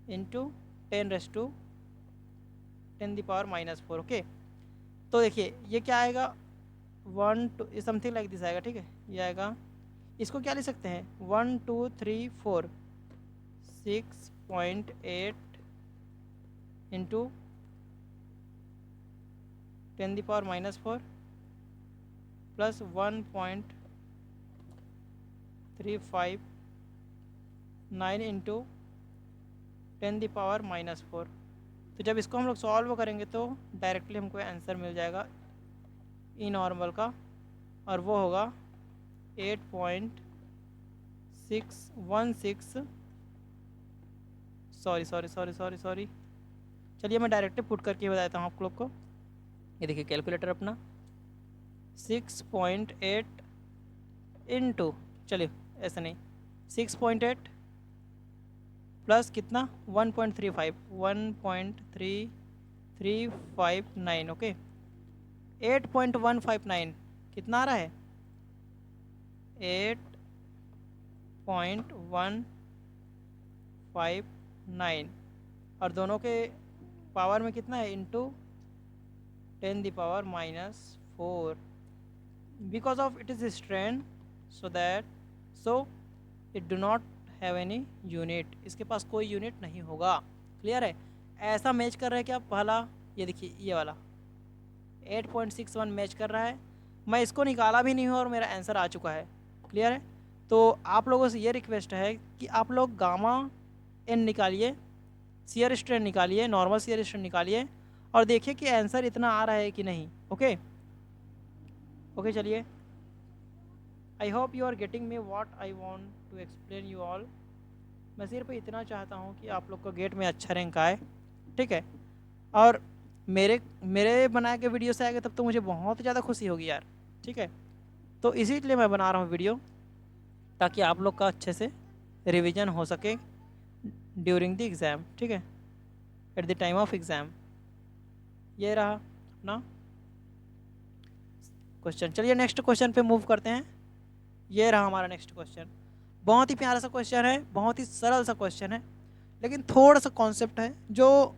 इंटू 10⁻⁻⁴। ओके, तो देखिए ये क्या आएगा 1 2 समथिंग लाइक दिस आएगा। ठीक है, ये आएगा, इसको क्या लिख सकते हैं 1 2 3 4 6.8 इंटू 10⁻⁻⁴ प्लस 1.359 इंटू 10⁻⁻⁴। तो जब इसको हम लोग सॉल्व करेंगे तो डायरेक्टली हमको आंसर मिल जाएगा ई नॉर्मल का, और वो होगा 8.616। सॉरी, चलिए मैं डायरेक्टली पुट करके बताता हूँ आप लोग को। ये देखिए कैलकुलेटर अपना 6.8 इंटू, चलिए ऐसा नहीं 6.8 प्लस कितना 1.35 ओके 8.159 कितना आ रहा है 8.159 और दोनों के पावर में कितना है into 10⁻⁻⁴ because of it is strain so it do not have any unit, इसके पास कोई यूनिट नहीं होगा। क्लियर है, ऐसा मैच कर रहा है क्या पहला, ये देखिए ये वाला 8.61 मैच कर रहा है। मैं इसको निकाला भी नहीं हूँ और मेरा आंसर आ चुका है। क्लियर है, तो आप लोगों से ये रिक्वेस्ट है कि आप लोग गामा एन निकालिए, शियर स्ट्रेन निकालिए, नॉर्मल शियर स्ट्रेन निकालिए और देखिए कि आंसर इतना आ रहा है कि नहीं। ओके ओके चलिए, I hope you are getting me what I want to explain you all. मैं सिर्फ इतना चाहता हूँ कि आप लोग का गेट में अच्छा रैंक आए। ठीक है, और मेरे मेरे बनाए गए वीडियो से आएगा तब तो मुझे बहुत ज़्यादा खुशी होगी यार। ठीक है, तो इसीलिए मैं बना रहा हूँ वीडियो ताकि आप लोग का अच्छे से रिवीजन हो सके ड्यूरिंग द एग्ज़ाम। ठीक है, at the time of exam. ये रहा अपना क्वेश्चन। चलिए नेक्स्ट क्वेश्चन पे मूव करते हैं। ये रहा हमारा नेक्स्ट क्वेश्चन, बहुत ही प्यारा सा क्वेश्चन है, बहुत ही सरल सा क्वेश्चन है, लेकिन थोड़ा सा कॉन्सेप्ट है जो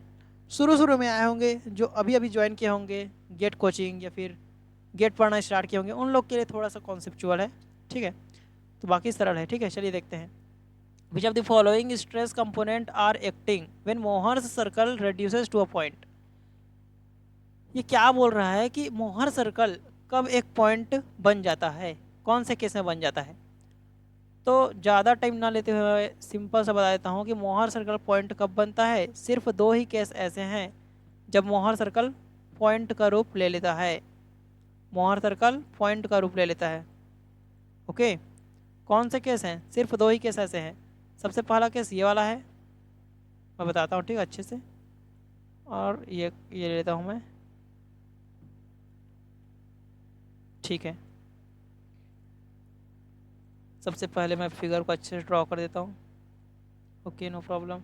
शुरू में आए होंगे, जो अभी अभी ज्वाइन किए होंगे गेट कोचिंग या फिर गेट पढ़ना स्टार्ट किए होंगे, उन लोग के लिए थोड़ा सा कॉन्सेप्चुअल है। ठीक है, तो बाकी सरल है। ठीक है, चलिए देखते हैं। Which of the following stress component are acting when Mohr's circle reduces to a point. ये क्या बोल रहा है कि मोहर सर्कल कब एक पॉइंट बन जाता है, कौन से केस में बन जाता है। तो ज़्यादा टाइम ना लेते हुए सिंपल सा बता देता हूँ कि मोहर सर्कल पॉइंट कब बनता है। सिर्फ दो ही केस ऐसे हैं जब मोहर सर्कल पॉइंट का रूप ले लेता है, मोहर सर्कल पॉइंट का रूप ले लेता है। ओके, कौन से केस हैं, सिर्फ दो ही केस ऐसे हैं। सबसे पहला केस ये वाला है, मैं बताता हूँ ठीक अच्छे से, और ये ले लेता हूँ मैं। ठीक है, सबसे पहले मैं फिगर को अच्छे से ड्रॉ कर देता हूँ। Okay no problem.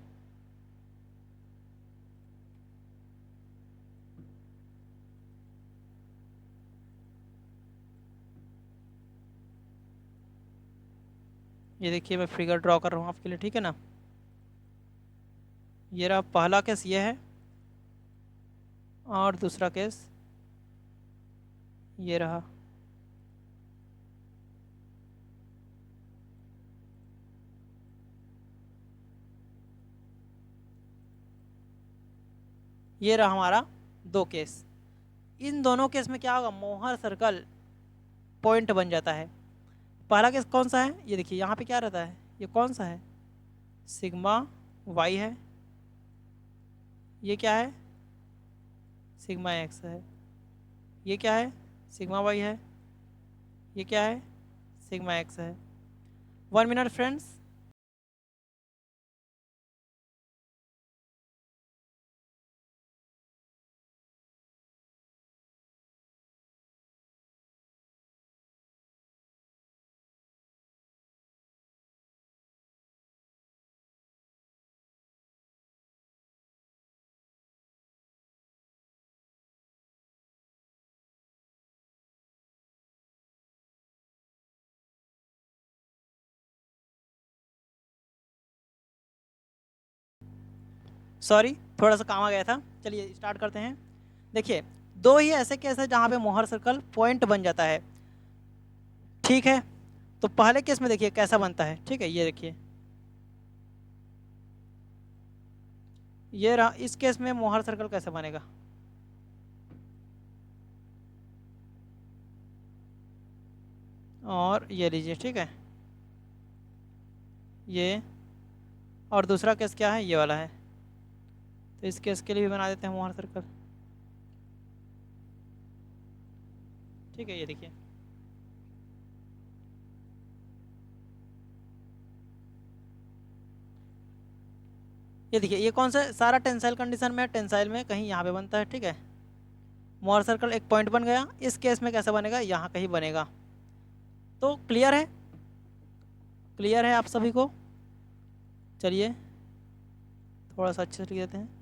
ये देखिए मैं फिगर ड्रॉ कर रहा हूँ आपके लिए, ठीक है ना। ये रहा पहला केस, ये है, और दूसरा केस ये रहा। ये रहा हमारा दो केस। इन दोनों केस में क्या होगा, मोहर सर्कल पॉइंट बन जाता है। पहला केस कौन सा है, ये देखिए यहाँ पे क्या रहता है, ये कौन सा है, सिग्मा वाई है। ये क्या है, सिग्मा एक्स है। ये क्या है, सिग्मा वाई है। ये क्या है, सिग्मा एक्स है। 1 मिनट फ्रेंड्स। सॉरी, थोड़ा सा काम आ गया था। चलिए स्टार्ट करते हैं। देखिए दो ही ऐसे केस है जहाँ पे मोहर सर्कल पॉइंट बन जाता है, ठीक है। तो पहले केस में देखिए कैसा बनता है, ठीक है। ये देखिए, ये रहा। इस केस में मोहर सर्कल कैसे बनेगा, और ये लीजिए, ठीक है। ये, और दूसरा केस क्या है, ये वाला है। तो इस केस के लिए भी बना देते हैं मोहर सर्कल, ठीक है। ये देखिए, ये देखिए, ये कौन सा, सारा टेंसाइल कंडीशन में, टेंसाइल में कहीं यहाँ पे बनता है, ठीक है। मोहर सर्कल एक पॉइंट बन गया। इस केस में कैसे बनेगा, यहाँ कहीं बनेगा। तो क्लियर है, क्लियर है आप सभी को। चलिए थोड़ा सा अच्छे से लिख देते हैं।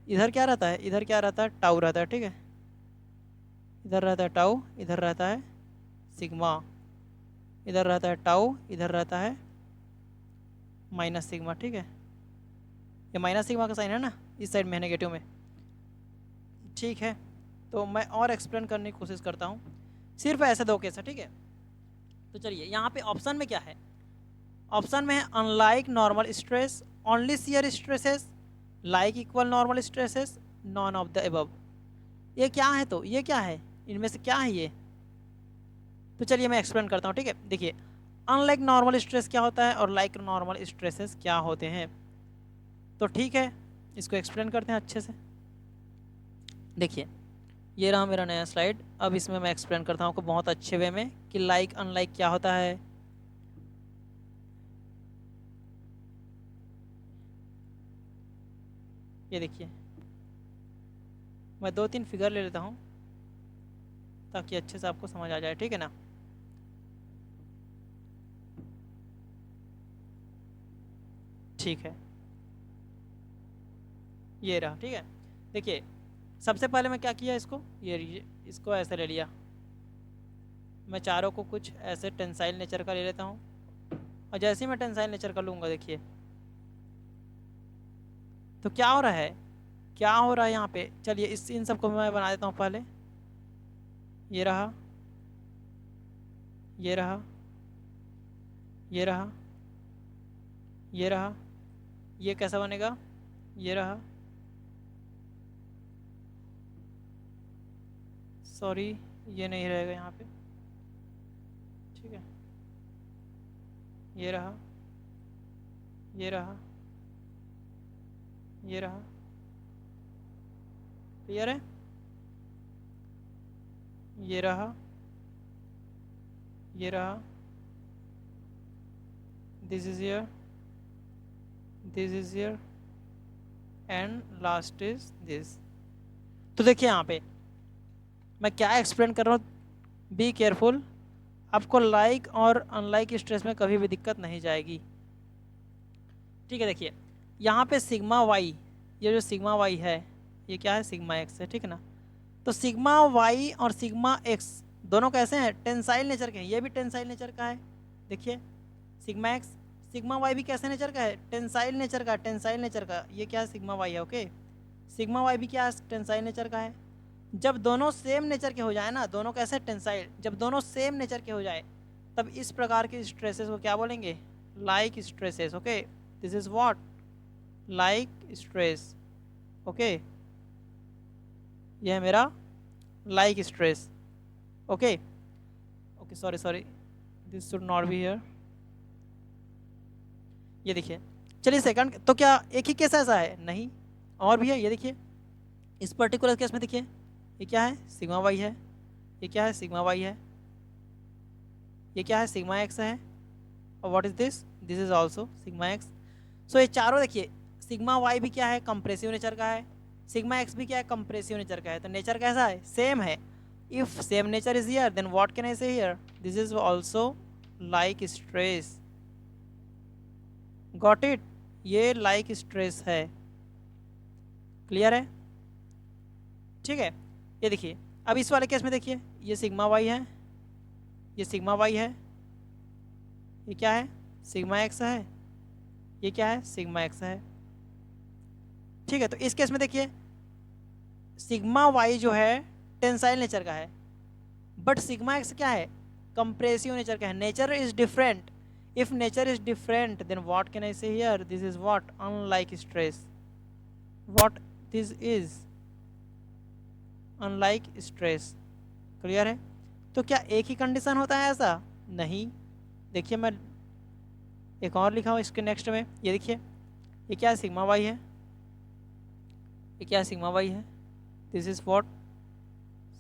इधर क्या रहता है, इधर क्या रहता है, टाउ रहता है, ठीक है। इधर रहता है टाउ, इधर रहता है सिग्मा। इधर रहता है टाउ, इधर रहता है माइनस सिग्मा, ठीक है। ये माइनस सिग्मा का साइन है ना, इस साइड में है, नेगेटिव में, ठीक है। तो मैं और एक्सप्लेन करने की कोशिश करता हूँ। सिर्फ ऐसे दो केस है, ठीक है। तो चलिए यहाँ पे ऑप्शन में क्या है, ऑप्शन में है unlike normal stress only shear stresses, like equal normal stresses, none of the above. ये क्या है, तो ये क्या है, इनमें से क्या है ये। तो चलिए मैं एक्सप्लेन करता हूँ, ठीक है। देखिए अनलाइक नॉर्मल स्ट्रेस क्या होता है और लाइक नॉर्मल स्ट्रेसेस क्या होते हैं। तो ठीक है, इसको एक्सप्लेन करते हैं अच्छे से। देखिए ये रहा मेरा नया स्लाइड। अब इसमें मैं एक्सप्लेन करता हूँ आपको बहुत अच्छे वे में कि लाइक अनलाइक क्या होता है। ये देखिए, मैं 2-3 फिगर ले लेता हूँ ताकि अच्छे से आपको समझ आ जाए, ठीक है ना। ठीक है, ये रहा, ठीक है। देखिए सबसे पहले मैं क्या किया, इसको इसको ऐसे ले लिया। मैं चारों को कुछ ऐसे टेंसाइल नेचर का ले लेता हूँ, और जैसे ही मैं टेंसाइल नेचर का लूँगा, देखिए तो क्या हो रहा है, क्या हो रहा है यहाँ पे। चलिए इस इन सबको मैं बना देता हूँ पहले। ये रहा, ये रहा, ये रहा, ये रहा। ये कैसा बनेगा, ये रहा, सॉरी ये नहीं रहेगा यहाँ पे, ठीक है। ये रहा, ये रहा, ये रहा, क्लियर है। ये रहा, ये रहा, this is here, this is here, and last is this. तो देखिए यहाँ पे मैं क्या एक्सप्लेन कर रहा हूँ, बी केयरफुल। आपको लाइक और अनलाइक स्ट्रेस में कभी भी दिक्कत नहीं जाएगी, ठीक है। देखिए यहाँ पे सिग्मा वाई, ये जो सिग्मा वाई है ये क्या है, सिग्मा एक्स है, ठीक है ना। तो सिग्मा वाई और सिग्मा एक्स दोनों कैसे हैं, टेंसाइल नेचर के हैं। ये भी टेंसाइल नेचर का है, देखिए सिग्मा एक्स, सिग्मा वाई भी कैसे नेचर का है, टेंसाइल नेचर का, टेंसाइल नेचर का, ये क्या है सिग्मा वाई है, ओके। सिग्मा वाई भी क्या है, टेंसाइल नेचर का है। जब दोनों सेम नेचर के हो जाए ना, दोनों कैसे टेंसाइल, जब दोनों सेम नेचर के हो जाए तब इस प्रकार के स्ट्रेसेस को क्या बोलेंगे, like stresses, okay. This is what, like stress, okay. यह है मेरा like stress, okay okay, sorry sorry, this should not be here. ये देखिए, चलिए सेकंड, तो क्या एक ही केस ऐसा है, नहीं और भी है। ये देखिए इस पर्टिकुलर केस में देखिए, ये क्या है, सिग्मा वाई है, ये क्या है, सिग्मा वाई है, ये क्या है, सिग्मा एक्स है, और what is this, this is also sigma X. So ये चारों देखिए, सिग्मा वाई भी क्या है, कंप्रेसिव नेचर का है, सिग्मा एक्स भी क्या है, कंप्रेसिव नेचर का है। तो नेचर कैसा है, सेम है। If same nature is here then what can I say here, this is also like stress, got it, ये लाइक स्ट्रेस है, क्लियर है, ठीक है। ये देखिए अब इस वाले केस में देखिए, ये सिग्मा वाई है, ये सिग्मा वाई है, ये क्या है, सिग्मा एक्स है, ये क्या है, सिग्मा एक्स है, ठीक है। तो इस केस में देखिए सिग्मा वाई जो है टेंसाइल नेचर का है, बट सिग्मा एक्स क्या है, कंप्रेसिव नेचर का है। Nature is different, if nature is different then what can I say here, this is what, unlike stress, what this is, unlike stress, clear है। तो क्या एक ही कंडीशन होता है ऐसा, नहीं। देखिए मैं एक और लिखा हूँ इसके नेक्स्ट में, ये देखिए ये क्या है, सिग्मा वाई है, ये क्या है, सिग्मा वाई है, this is what,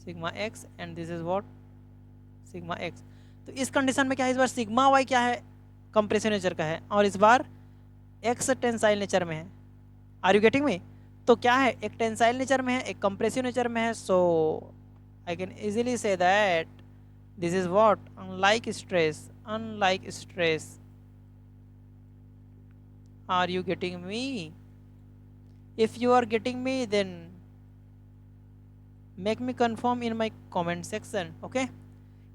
sigma x, and this is what, sigma x. तो इस कंडीशन में क्या है, इस बार सिग्मा वाई क्या है, कंप्रेसिव नेचर का है, और इस बार एक्स टेंसाइल नेचर में है। Are you getting me. तो क्या है, एक टेंसाइल नेचर में है, एक कंप्रेसिव नेचर में है। So I can easily say that this is what, unlike stress, unlike stress. Are you getting me, if you are getting me then make me confirm in my comment section, okay.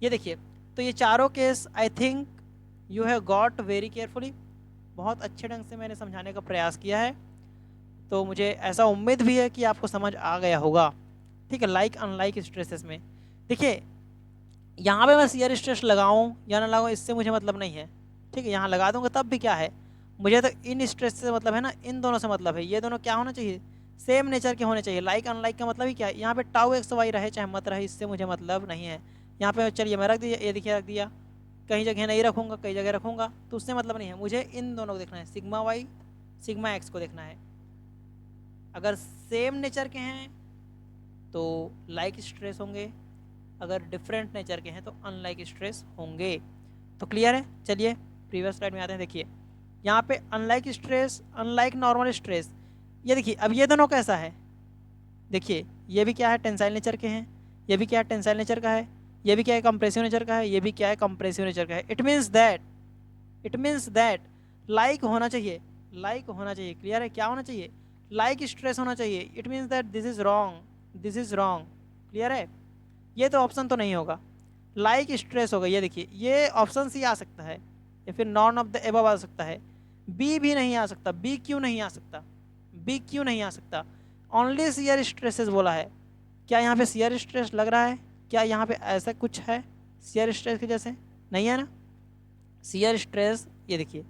ये देखिए, तो ये चारों case I think you have got very carefully, बहुत अच्छे ढंग से मैंने समझाने का प्रयास किया है, तो मुझे ऐसा उम्मीद भी है कि आपको समझ आ गया होगा, ठीक है। लाइक अनलाइक स्ट्रेसेस में देखिए, यहाँ पे मैं शियर स्ट्रेस लगाऊँ या ना लगाऊँ इससे मुझे मतलब नहीं है, ठीक है। यहाँ लगा दूंगा तब भी क्या है, मुझे तो इन स्ट्रेस से मतलब है ना, इन दोनों से मतलब है। ये दोनों क्या होना चाहिए, सेम नेचर के होने चाहिए। लाइक अनलाइक का मतलब ही क्या है, यहाँ पे टाउ एक्स वाई रहे चाहे मत रहे, इससे मुझे मतलब नहीं है। यहाँ पे चलिए मैं रख दिया, ये देखिए रख दिया, कहीं जगह नहीं रखूँगा, कई जगह रखूँगा, तो उससे मतलब नहीं है। मुझे इन दोनों को देखना है, सिग्मा वाई सिग्मा एक्स को देखना है। अगर सेम नेचर के हैं तो लाइक स्ट्रेस होंगे, अगर डिफरेंट नेचर के हैं तो अनलाइक स्ट्रेस होंगे। तो क्लियर है। चलिए प्रीवियस स्लाइड में आते हैं। देखिए यहाँ पे unlike stress, unlike normal stress, ये देखिए अब ये दोनों कैसा है, देखिए ये भी क्या है, टेंसाइल नेचर के हैं, ये भी क्या है, टेंसाइल नेचर का है, ये भी क्या है, कंप्रेसिव नेचर का है, ये भी क्या है, कंप्रेसिव नेचर का है। इट मीन्स दैट लाइक होना चाहिए, लाइक होना चाहिए, क्लियर है। क्या होना चाहिए, लाइक स्ट्रेस होना चाहिए। It means that this is wrong, this is wrong, clear है। ये तो ऑप्शन तो नहीं होगा, लाइक स्ट्रेस होगा। ये देखिए ये ऑप्शन सी आ सकता है, या फिर नॉन ऑफ द एबव आ सकता है। बी भी नहीं आ सकता, बी क्यों नहीं आ सकता, बी क्यों नहीं आ सकता। ओनली शियर स्ट्रेसेस बोला है। क्या यहाँ पे शियर स्ट्रेस लग रहा है, क्या यहाँ पे ऐसा कुछ है शियर स्ट्रेस के जैसे, नहीं है ना। शियर स्ट्रेस, ये देखिए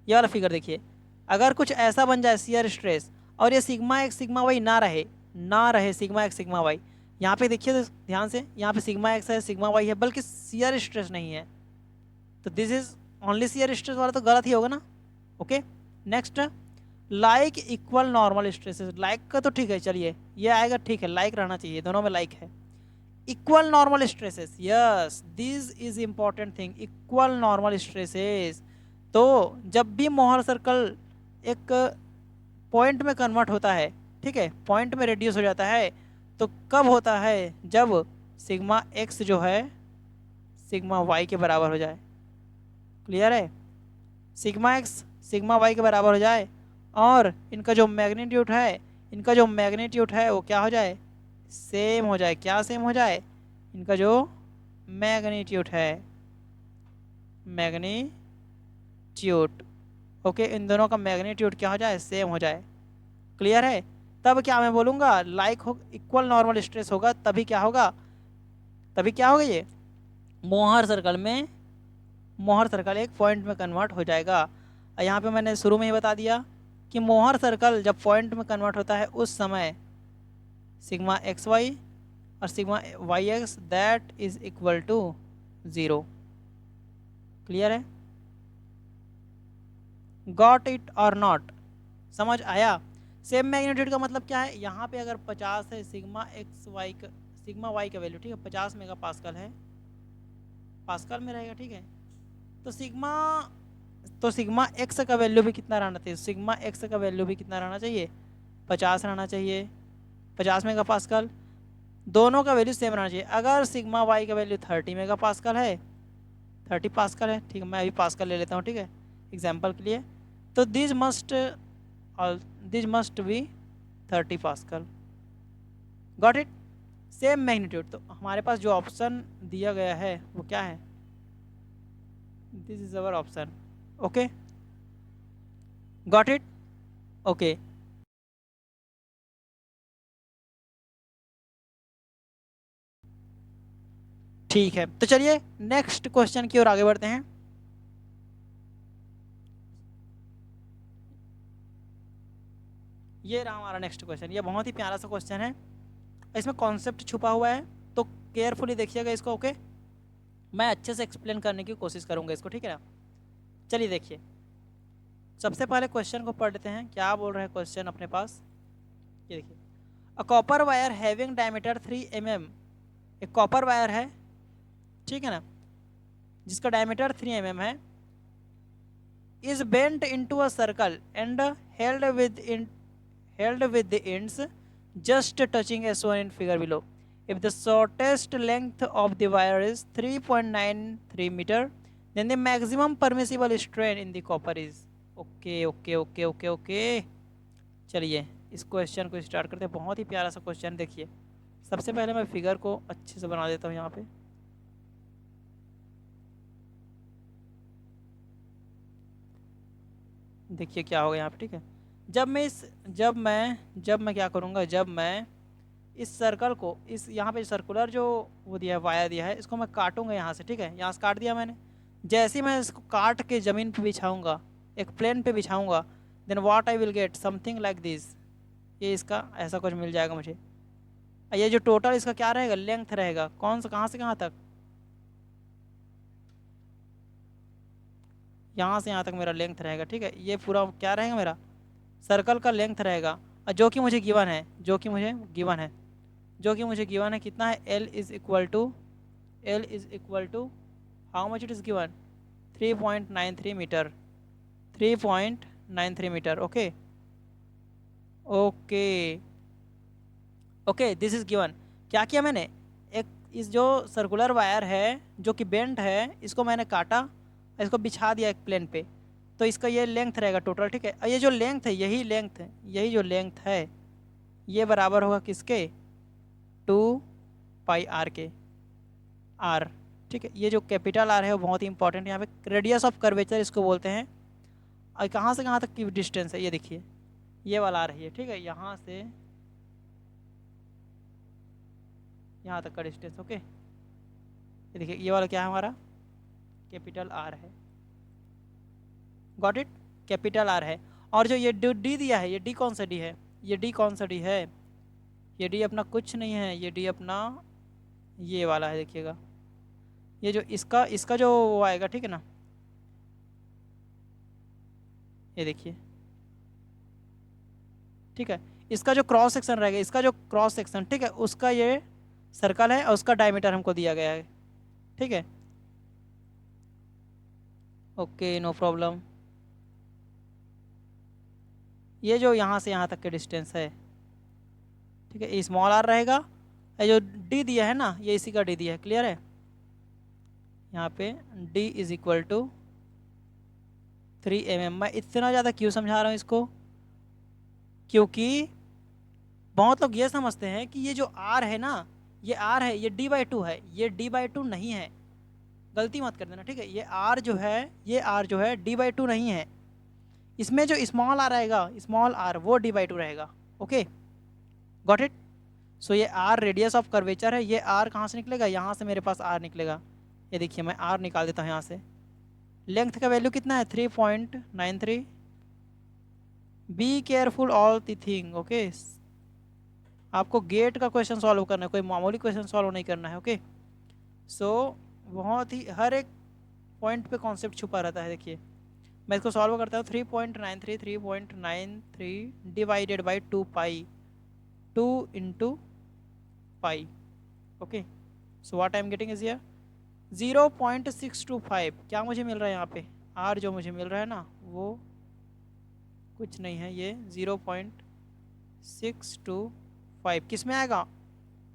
ये वाला फिगर देखिए, अगर कुछ ऐसा बन जाए शियर स्ट्रेस और ये सिग्मा एक्स सिग्मा वाई ना रहे सिग्मा एक्स सिग्मा वाई, यहाँ पे देखिए तो ध्यान से, यहाँ पे सिग्मा एक्स है सिग्मा वाई है, बल्कि शियर स्ट्रेस नहीं है, तो this is only shear stress वाला तो गलत ही होगा ना। Okay next, like equal normal stresses, like का तो ठीक है, चलिए ये आएगा, ठीक है लाइक रहना चाहिए, दोनों में लाइक है। Equal normal stresses, yes this is important thing, equal normal stresses. तो जब भी मोहर सर्कल एक पॉइंट में कन्वर्ट होता है, ठीक है, पॉइंट में रेड्यूस हो जाता है, तो कब होता है, जब सिग्मा एक्स जो है सिग्मा वाई के बराबर हो जाए, क्लियर है। सिग्मा एक्स सिग्मा वाई के बराबर हो जाए और इनका जो मैग्नीट्यूड है, इनका जो मैग्नीट्यूड है वो क्या हो जाए, सेम हो जाए। क्या सेम हो जाए, इनका जो मैग्नीट्यूड है, मैग्नीट्यूड मैग्नीट्यूड, ओके, इन दोनों का मैग्नीट्यूड क्या हो जाए, सेम हो जाए। क्लियर है? तब क्या मैं बोलूँगा, लाइक हो इक्वल नॉर्मल स्ट्रेस होगा, तभी क्या होगा, तभी क्या होगा, ये मोहर सर्कल में, मोहर सर्कल एक पॉइंट में कन्वर्ट हो जाएगा। यहाँ पे मैंने शुरू में ही बता दिया कि मोहर सर्कल जब पॉइंट में कन्वर्ट होता है उस समय सिग्मा एक्स वाई और sigma Y X that is equal to 0। Clear है? गॉट इट और नॉट? समझ आया? सेम मैग्नीट्यूड का मतलब क्या है, यहाँ पे अगर 50 है सिग्मा एक्स वाई का, सिग्मा वाई का वैल्यू, ठीक है, 50 मेगा पास्कल है, पास्कल में रहेगा, ठीक है, तो सिग्मा एक्स का वैल्यू भी कितना रहना चाहिए, सिग्मा एक्स का वैल्यू भी कितना रहना चाहिए, 50 रहना चाहिए, 50 मेगा पास्कल, दोनों का वैल्यू सेम रहना चाहिए। अगर सिग्मा वाई का वैल्यू 30 मेगा पास्कल है, 30 पास्कल है, ठीक है, मैं अभी पास्कल ले लेता हूँ, ठीक है, एग्जाम्पल के लिए, तो this must be 30 pascal. Got it? Same magnitude, तो हमारे पास जो ऑप्शन दिया गया है वो क्या है, this is our option. Okay, got it? Okay, ठीक है, तो चलिए नेक्स्ट क्वेश्चन की ओर आगे बढ़ते हैं। ये रहा हमारा नेक्स्ट क्वेश्चन, ये बहुत ही प्यारा सा क्वेश्चन है, इसमें कॉन्सेप्ट छुपा हुआ है, तो केयरफुली देखिएगा इसको। ओके, मैं अच्छे से एक्सप्लेन करने की कोशिश करूंगा इसको, ठीक है ना। चलिए देखिए, सबसे पहले क्वेश्चन को पढ़ लेते हैं, क्या बोल रहे हैं क्वेश्चन अपने पास। ये देखिए, a copper wire having diameter 3 mm, एक कॉपर वायर है, ठीक है ना, जिसका डायमीटर 3 mm है, is bent into a circle and held with the ends just touching as shown in figure below. If the shortest length of the wire is 3.93 meter, then the maximum permissible strain in the copper is. Okay. चलिए इस क्वेश्चन को स्टार्ट करते हैं, बहुत ही प्यारा सा क्वेश्चन। देखिए, सबसे पहले मैं फिगर को अच्छे से बना देता हूँ यहाँ पे। देखिए क्या होगा यहाँ पे, ठीक है, जब मैं क्या करूँगा, जब मैं इस सर्कल को, इस यहाँ पे सर्कुलर जो वो दिया है, वायर दिया है, इसको मैं काटूंगा यहाँ से, ठीक है, यहाँ से काट दिया मैंने, जैसे ही मैं इसको काट के ज़मीन पे बिछाऊंगा, एक प्लेन पे बिछाऊंगा, then what I will get something like this, ये इसका ऐसा कुछ मिल जाएगा मुझे। ये जो टोटल इसका क्या रहेगा, लेंथ रहेगा, कौन सा, कहाँ से कहाँ तक, यहाँ से यहाँ तक मेरा लेंथ रहेगा, ठीक है, ये पूरा क्या रहेगा, मेरा सर्कल का लेंथ रहेगा, और जो कि मुझे गिवन है, कितना है, L is equal to how much it is given, 3.93 metre, 3.93 metre. Okay okay okay, this is given. क्या किया मैंने, एक इस जो सर्कुलर वायर है जो कि बेंट है, इसको मैंने काटा, इसको बिछा दिया एक प्लेन पे, तो इसका ये लेंथ रहेगा टोटल, ठीक है, और ये जो लेंथ है, यही जो लेंथ है, ये बराबर होगा किसके, 2 पाई r के, r, ठीक है, ये जो कैपिटल R है वो बहुत ही इंपॉर्टेंट है, यहाँ पे रेडियस ऑफ कर्वेचर इसको बोलते हैं। और कहाँ से कहाँ तक की डिस्टेंस है, ये देखिए, ये वाला आ रही है, ठीक है, यहाँ से यहाँ तक का डिस्टेंस। ओके, ये देखिए, ये वाला क्या है हमारा, कैपिटल R है। Got it? कैपिटल R है। और जो ये डी दिया है, ये डी कौन सा डी है, ये डी अपना कुछ नहीं है, ये डी अपना ये वाला है, देखिएगा, ये जो इसका जो वो आएगा, ठीक है ना, ये देखिए, ठीक है, इसका जो क्रॉस सेक्शन रहेगा, ठीक है, उसका ये सर्कल है और उसका डायमीटर हमको दिया गया है, ठीक है। Okay, no problem. ये जो यहाँ से यहाँ तक के डिस्टेंस है, ठीक है, स्मॉल r रहेगा, ये जो d दिया है ना, ये इसी का d दिया है। क्लियर है? यहाँ पे d is equal to 3 mm। मैं इतना ज़्यादा क्यों समझा रहा हूँ इसको, क्योंकि बहुत लोग ये समझते हैं कि ये जो r है ना, ये r है, ये d/2 है, ये d/2 नहीं है, गलती मत कर देना, ठीक है। ये आर जो है, ये आर जो है d/2 नहीं है, इसमें जो स्मॉल आर आएगा, स्मॉल आर, वो d/2 रहेगा। Okay, got it. सो ये आर रेडियस ऑफ कर्वेचर है। ये आर कहाँ से निकलेगा, यहाँ से मेरे पास आर निकलेगा। ये देखिए मैं आर निकाल देता हूँ यहाँ से। लेंथ का वैल्यू कितना है, 3.93। Be careful all the thing. Okay, आपको गेट का क्वेश्चन सॉल्व करना है, कोई मामूली क्वेश्चन सॉल्व नहीं करना है। ओके, सो बहुत ही हर एक पॉइंट पे कॉन्सेप्ट छुपा रहता है। देखिए मैं इसको सॉल्व करता हूँ। 3.93 divided by 2 pi, 2 × pi. Okay, so what I am getting is here 0.625। क्या मुझे मिल रहा है यहाँ पे, आर जो मुझे मिल रहा है ना, वो कुछ नहीं है, ये 0.625 किस में आएगा,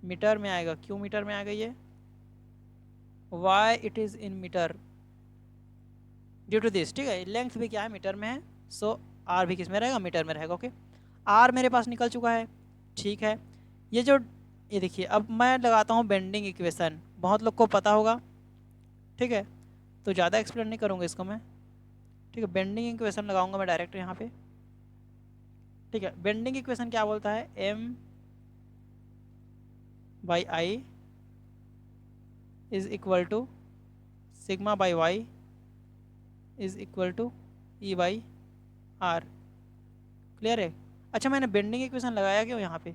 मीटर में आएगा। क्यों मीटर में आ गई है, why it is in metre due to this, ठीक है। लेंथ भी क्या है, मीटर में है, सो आर भी किस में रहेगा, मीटर में रहेगा। ओके, आर मेरे पास निकल चुका है, ठीक है। ये जो, ये देखिए अब मैं लगाता हूँ बेंडिंग इक्वेशन, बहुत लोग को पता होगा, ठीक है, तो ज़्यादा एक्सप्लेन नहीं करूँगा इसको मैं, ठीक है। बेंडिंग इक्वेशन लगाऊंगा मैं डायरेक्ट यहाँ पे, ठीक है। बेंडिंग इक्वेशन क्या बोलता है, M/I is equal to σ/y is equal to E/R। Clear है। अच्छा, मैंने बेंडिंग इक्वेशन लगाया क्यों यहाँ पे,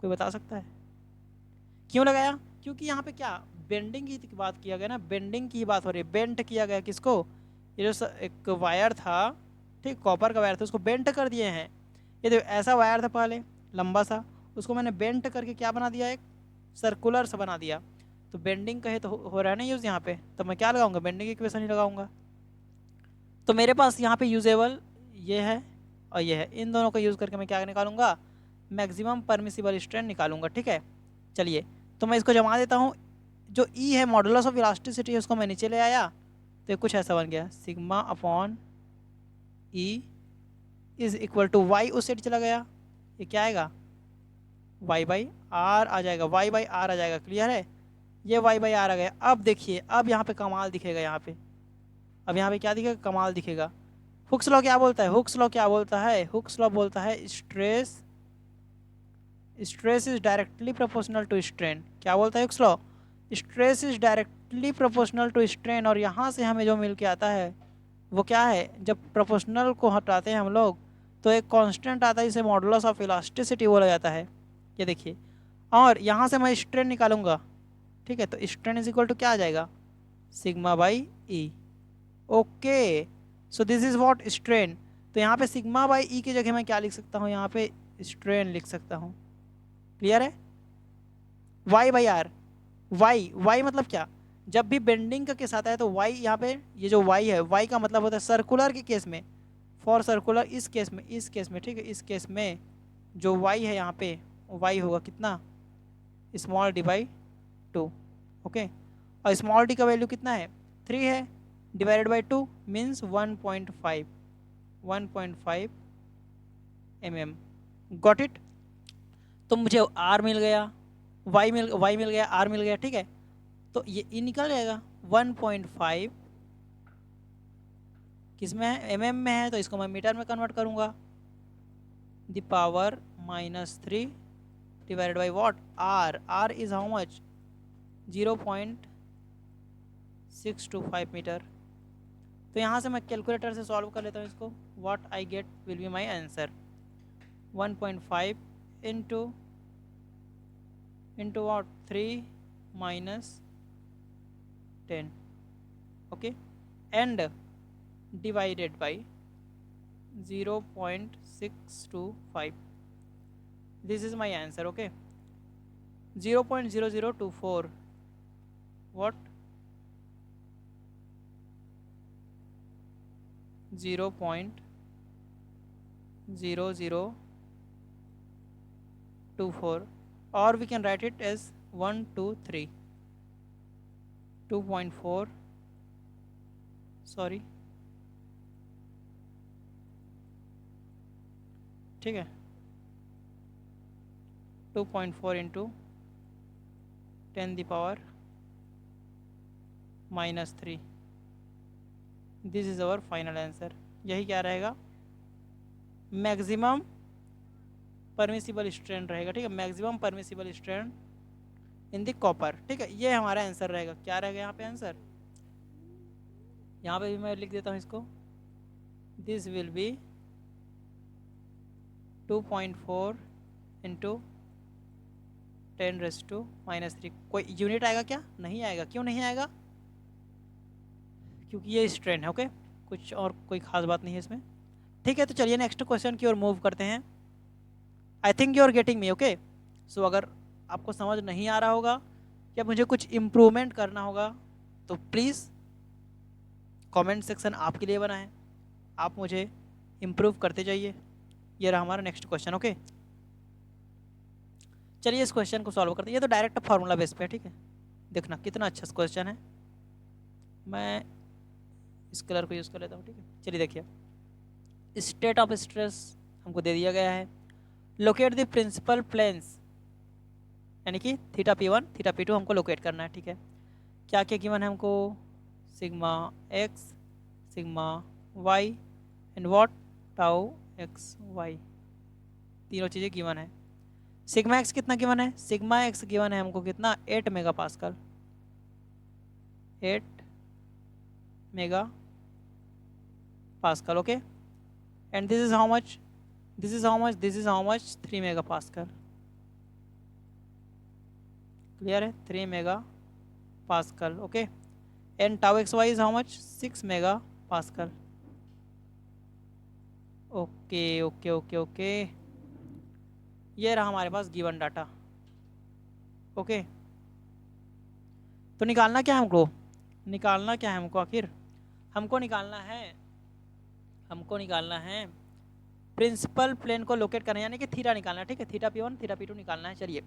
कोई बता सकता है क्यों लगाया? क्योंकि यहाँ पे क्या बेंडिंग की बात किया गया ना, बेंडिंग की बात हो रही है, बेंट किया गया किसको, ये जो एक वायर था, ठीक, कॉपर का वायर था, उसको बेंट कर दिए हैं। ये देखो ऐसा वायर था पहले लंबा सा, उसको मैंने बेंट करके क्या बना दिया, एक सर्कुलर सा बना दिया। तो बेंडिंग कहे तो हो रहा है ना यूज़ यहाँ पे, तो मैं क्या लगाऊंगा, बेंडिंग इक्वेशन ही लगाऊंगा। तो मेरे पास यहाँ पे यूजेबल ये है और ये है, इन दोनों का यूज़ करके मैं क्या निकालूंगा, मैक्सिमम परमिसिबल स्ट्रेन निकालूंगा, ठीक है। चलिए, तो मैं इसको जमा देता हूँ। जो ई है, मॉडुलस ऑफ इलास्टिसिटी, उसको मैं नीचे ले आया, तो ये कुछ ऐसा बन गया, σ/E is equal to Y, उस साइड चला गया, ये क्या आएगा, y/r आ जाएगा, y/r आ जाएगा। क्लियर है, ये y/r आ गया। अब देखिए, अब यहाँ पे कमाल दिखेगा, यहाँ पे अब यहाँ पे क्या दिखेगा, कमाल दिखेगा। हुक्स लॉ क्या बोलता है, हुक्स लॉ क्या बोलता है, हुक्स लॉ बोलता है stress is directly proportional to strain. क्या बोलता है Hooke's law, stress is directly proportional to strain. और यहाँ से हमें जो मिल के आता है वो क्या है, जब प्रोपोर्शनल को हटाते हैं हम लोग तो एक कांस्टेंट आता है, इसे मॉडुलस ऑफ इलास्टिसिटी बोला जाता है। ये देखिए, और यहाँ से मैं स्ट्रेन निकालूंगा, ठीक है। तो स्ट्रेन इज इक्वल टू क्या आ जाएगा, σ/E। Okay, so this is what strain. तो यहाँ पे σ/E की जगह मैं क्या लिख सकता हूँ, यहाँ पे स्ट्रेन लिख सकता हूँ। क्लियर है, y/r, y मतलब क्या, जब भी बेंडिंग का केस आता है तो y यहाँ पे, ये जो y है, y का मतलब होता है सर्कुलर के केस में, फॉर सर्कुलर, इस केस में, ठीक है, इस केस में जो y है यहाँ पे, y होगा कितना, d/2। ओके, और स्मॉल d का वैल्यू कितना है, 3 है, divided by 2 means 1.5 mm। Got it. तो मुझे r मिल गया, y मिल गया, r मिल गया, ठीक है। तो ये ई निकल जाएगा 1.5 किस में है, mm में है, तो इसको मैं मीटर में कन्वर्ट करूँगा, the power -3 divided by what, r is how much, 0.625 metre. तो यहाँ से मैं कैलकुलेटर से सॉल्व कर लेता हूँ इसको, what I gate will be my answer, 1.5 into what, 3 - 10, okay, and divided by 0.625. This is my answer. Okay, 0.0024, what, 0.0024, or we can write it as 123, 2.4, sorry, ठीक है, 2.4 into 10 the power -3। This is our final answer. यही क्या रहेगा, मैक्सिमम परमिसिबल स्ट्रेन रहेगा। ठीक है, maximum permissible strain in the copper. ठीक है, ये हमारा आंसर रहेगा। क्या रहेगा यहाँ पे आंसर, यहाँ पे भी मैं लिख देता हूँ इसको। दिस विल बी 2.4 इंटू 10⁻³ कोई यूनिट आएगा क्या, नहीं आएगा। क्यों नहीं आएगा, क्योंकि ये स्ट्रेन है। ओके, कुछ और कोई खास बात नहीं है इसमें। ठीक है, तो चलिए नेक्स्ट क्वेश्चन की ओर मूव करते हैं। I think you are getting me. Okay, so अगर आपको समझ नहीं आ रहा होगा या मुझे कुछ इम्प्रूवमेंट करना होगा तो प्लीज़ कमेंट सेक्शन आपके लिए बना है, आप मुझे इम्प्रूव करते जाइए। ये रहा हमारा नेक्स्ट क्वेश्चन। ओके, चलिए इस क्वेश्चन को सॉल्व करते हैं। ये तो डायरेक्ट फार्मूला बेस पे है। ठीक है, देखना कितना अच्छा क्वेश्चन है। मैं इस कलर को यूज़ कर लेता हूँ। ठीक है, चलिए देखिए, स्टेट ऑफ स्ट्रेस हमको दे दिया गया है। लोकेट द प्रिंसिपल प्लेन्स, यानी कि θP1 θP2 हमको लोकेट करना है। ठीक है, क्या क्या गिवन है हमको, sigma x, sigma y and what, tau x y, तीनों चीज़ें गिवन है। सिग्मा एक्स कितना गिवन है, सिग्मा एक्स गिवन है हमको कितना, 8 mega pascal, 8 mega pascal. Okay, and this is how much, this is how much, this is how much, 3 mega pascal. Clear है, 3 mega pascal. Okay, and tau x y is how much, 6 mega pascal. Okay okay okay okay, ये रहा हमारे पास गिवन डाटा। ओके, तो निकालना क्या है हमको, निकालना क्या है हमको, आखिर हमको निकालना है, हमको निकालना है प्रिंसिपल प्लेन को लोकेट करना है, यानी कि थीटा निकालना है। ठीक है, θP1 θP2 निकालना है। चलिए,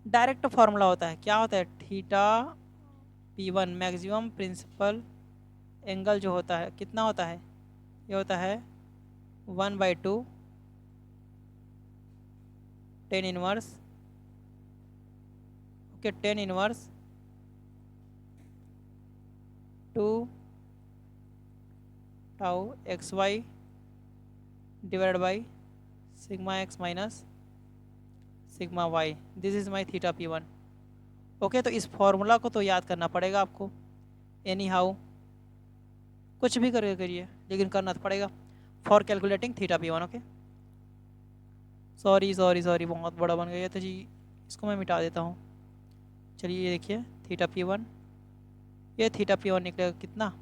डायरेक्ट फार्मूला होता है, क्या होता है, θP1 मैक्सिमम प्रिंसिपल एंगल जो होता है कितना होता है, ये होता है 1/2 10 inverse. Okay, 10 inverse 2 tau x y divide by sigma x minus sigma y. This is my θP1। Okay, तो इस फॉर्मूला को तो याद करना पड़ेगा आपको, एनी हाउ कुछ भी करके करिए, लेकिन करना तो पड़ेगा for calculating θP1। Okay, sorry sorry sorry, बहुत बड़ा बन गया तो जी, इसको मैं मिटा देता हूँ। चलिए ये देखिए, θP1, ये θP1 निकलेगा कितना,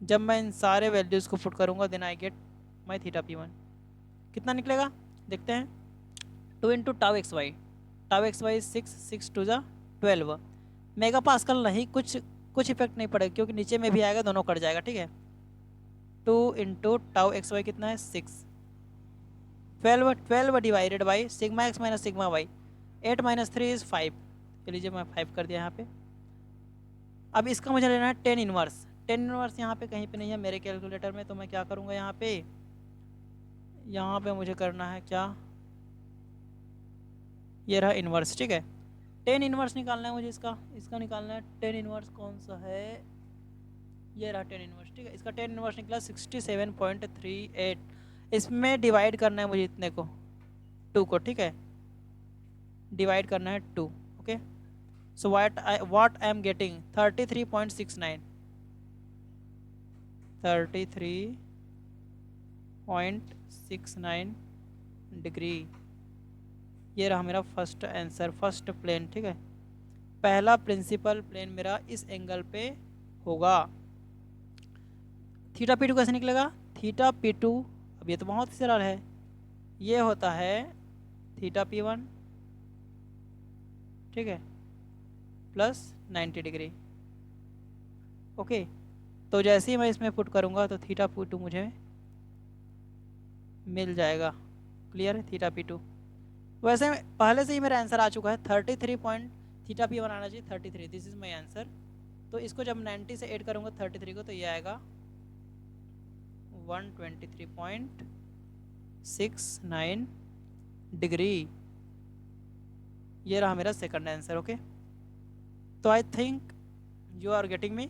जब मैं इन सारे वैल्यूज़ को पुट करूँगा then I get my θP1। कितना निकलेगा देखते हैं, 2 into tau x y, tau x y 6 2 ज़ा 12 मेगा पास्कल। नहीं, कुछ इफेक्ट नहीं पड़ेगा क्योंकि नीचे में भी आएगा, दोनों कट जाएगा। ठीक है, 2 इंटू टाउ एक्स वाई कितना है 6, 12 divided by sigma x minus sigma y, 8 minus 3 is 5। चलिए मैं 5 कर दिया यहाँ पे। अब इसका मुझे लेना है 10 इनवर्स। 10 इनवर्स यहाँ पे कहीं पे नहीं है मेरे कैलकुलेटर में, तो मैं क्या करूँगा, यहाँ पे मुझे करना है क्या, ये रहा इनवर्स। ठीक है, 10 इनवर्स निकालना है मुझे, इसका निकालना है 10 इनवर्स कौन सा है, ये रहा 10 इनवर्स। ठीक है, इसका 10 इनवर्स निकला 67.38। इसमें डिवाइड करना है मुझे इतने को, 2 को। ठीक है, डिवाइड करना है 2। Okay, so what I am getting 33.69, 33.69 degree. ये रहा मेरा फर्स्ट आंसर, फर्स्ट प्लेन। ठीक है, पहला प्रिंसिपल प्लेन मेरा इस एंगल पे होगा। θP2 कैसे निकलेगा, θP2, अब ये तो बहुत ही सरल है, ये होता है θP1, ठीक है, प्लस 90 डिग्री। ओके, तो जैसे ही मैं इसमें पुट करूँगा तो θP2 मुझे मिल जाएगा। क्लियर है, θP2 वैसे पहले से ही मेरा आंसर आ चुका है, 33 पॉइंट θP1 आना चाहिए 33, दिस इज माई आंसर। तो इसको जब 90 से ऐड करूँगा 33 को, तो ये आएगा 123.69 डिग्री। ये रहा मेरा सेकंड आंसर। ओके, तो I think you are getting me.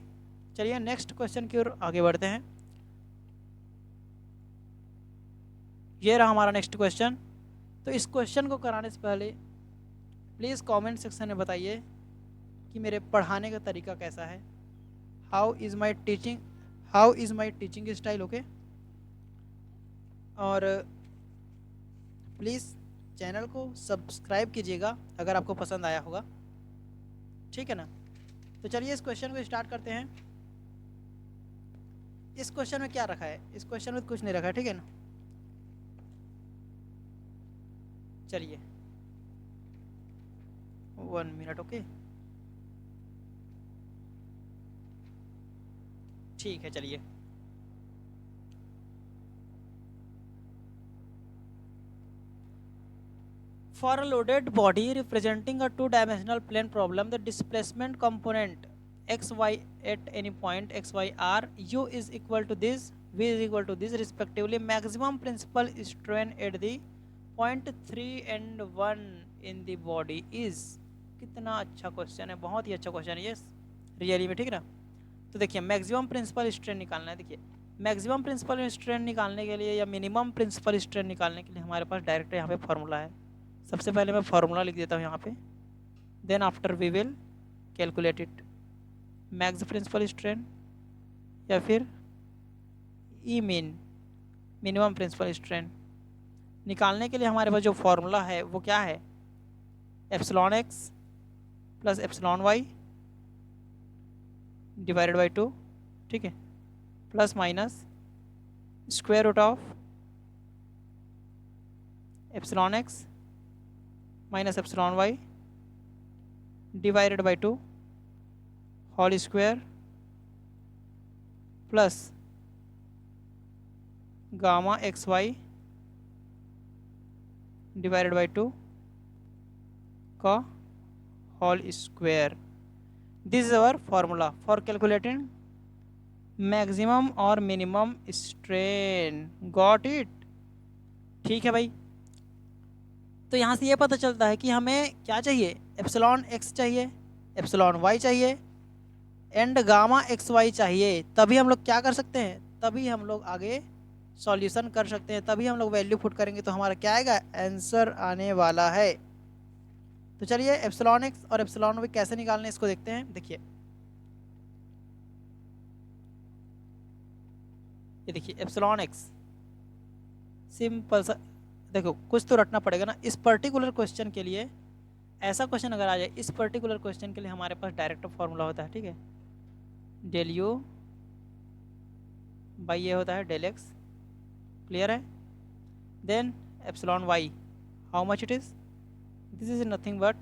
चलिए नेक्स्ट क्वेश्चन की ओर आगे बढ़ते हैं। ये रहा हमारा नेक्स्ट क्वेश्चन। तो इस क्वेश्चन को कराने से पहले प्लीज़ कमेंट सेक्शन में बताइए कि मेरे पढ़ाने का तरीका कैसा है। How is my teaching style, okay. और प्लीज़ चैनल को सब्सक्राइब कीजिएगा अगर आपको पसंद आया होगा, ठीक है ना। तो चलिए इस क्वेश्चन को स्टार्ट करते हैं। इस क्वेश्चन में क्या रखा है? इस क्वेश्चन में कुछ नहीं रखा है, ठीक है ना। चलिए 1 मिनट, ओके, ठीक है। चलिए For a loaded body representing a two-dimensional plane problem, the displacement component xy at any point xy r, u is equal to this, v is equal to this respectively. Maximum principal strain at the point 3 and 1 in the body is। कितना अच्छा क्वेश्चन है, बहुत ही अच्छा क्वेश्चन है ये रियली में, ठीक है ना। तो देखिए मैक्सिमम प्रिंसिपल स्ट्रेन निकालना है। देखिए मैक्सिमम प्रिंसिपल स्ट्रेन निकालने के लिए या मिनिमम प्रिंसिपल स्ट्रेन निकालने के लिए हमारे पास डायरेक्ट यहाँ पे फॉर्मूला है। सबसे पहले मैं फार्मूला लिख देता हूँ यहाँ पे, then after we will calculate it. Max principal strain या फिर ई मिनिमम प्रिंसिपल स्ट्रेन निकालने के लिए हमारे पास जो फार्मूला है वो क्या है? Epsilon x plus epsilon Y divided by 2, ठीक है, plus minus square root of epsilon x minus epsilon Y divided by 2 whole square plus gamma x Y divided by 2 का whole square. This is our formula for calculating maximum और मिनिमम स्ट्रेन। Got it? ठीक है भाई। तो यहाँ से ये पता चलता है कि हमें क्या चाहिए? एप्सिलॉन एक्स चाहिए, एप्सिलॉन वाई चाहिए एंड गामा एक्स वाई चाहिए। तभी हम लोग क्या कर सकते हैं? तभी हम लोग आगे सॉल्यूशन कर सकते हैं, तभी हम लोग वैल्यू पुट करेंगे तो हमारा क्या आएगा? आंसर आने वाला है। तो चलिए एप्सिलॉन एक्स और एप्सिलॉन वाई कैसे निकालने इसको देखते हैं। देखिए ये देखिए एप्सिलॉन एक्स सिंपल सा, देखो कुछ तो रटना पड़ेगा ना इस पर्टिकुलर क्वेश्चन के लिए। ऐसा क्वेश्चन अगर आ जाए इस पर्टिकुलर क्वेश्चन के लिए हमारे पास डायरेक्ट फॉर्मूला होता है, ठीक है, डेल यू बाई ये होता है डेल एक्स, क्लियर है। Then epsilon Y how much it is? This is nothing but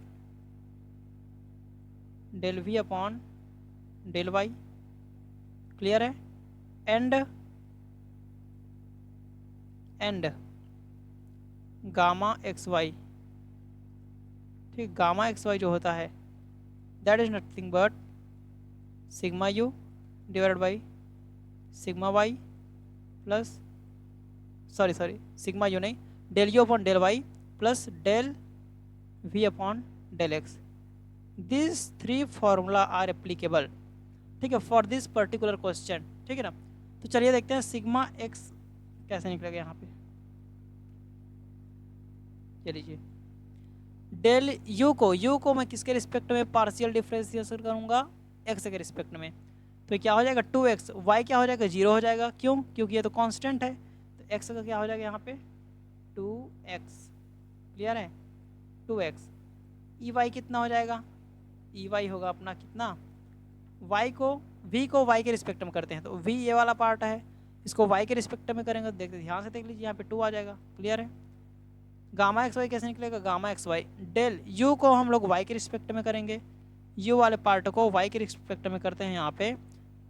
del V upon del Y, clear है। एंड गामा एक्स वाई, ठीक, गामा एक्स वाई जो होता है that is nothing but sigma U divided by sigma Y plus sorry sigma U नहीं, del U upon del Y plus del V upon del X. This 3 formula are applicable, ठीक है, फॉर दिस पर्टिकुलर क्वेश्चन, ठीक है ना। तो चलिए देखते हैं सिग्मा एक्स कैसे निकलेगा यहाँ पे। चलिए डेल यू को मैं किसके रिस्पेक्ट में पार्शियल डिफरेंशिएशन करूँगा? एक्स के रिस्पेक्ट में। तो क्या हो जाएगा? 2x। वाई क्या हो जाएगा? 0 हो जाएगा। क्यों? क्योंकि ये तो कांस्टेंट है। तो एक्स का क्या हो जाएगा यहाँ पे? 2x, क्लियर है, 2x। ई वाई कितना हो जाएगा? ई वाई होगा अपना कितना? वाई को वी को वाई के रिस्पेक्ट में करते हैं तो वी ये वाला पार्ट है, इसको वाई के रिस्पेक्ट में करेंगे तो देखते ध्यान से देख लीजिए यहाँ पे 2 आ जाएगा, क्लियर है। गामा एक्स वाई कैसे निकलेगा? Gamma x y del u को हम लोग वाई के रिस्पेक्ट में करेंगे, यू वाले पार्ट को वाई के रिस्पेक्ट में करते हैं यहाँ पे,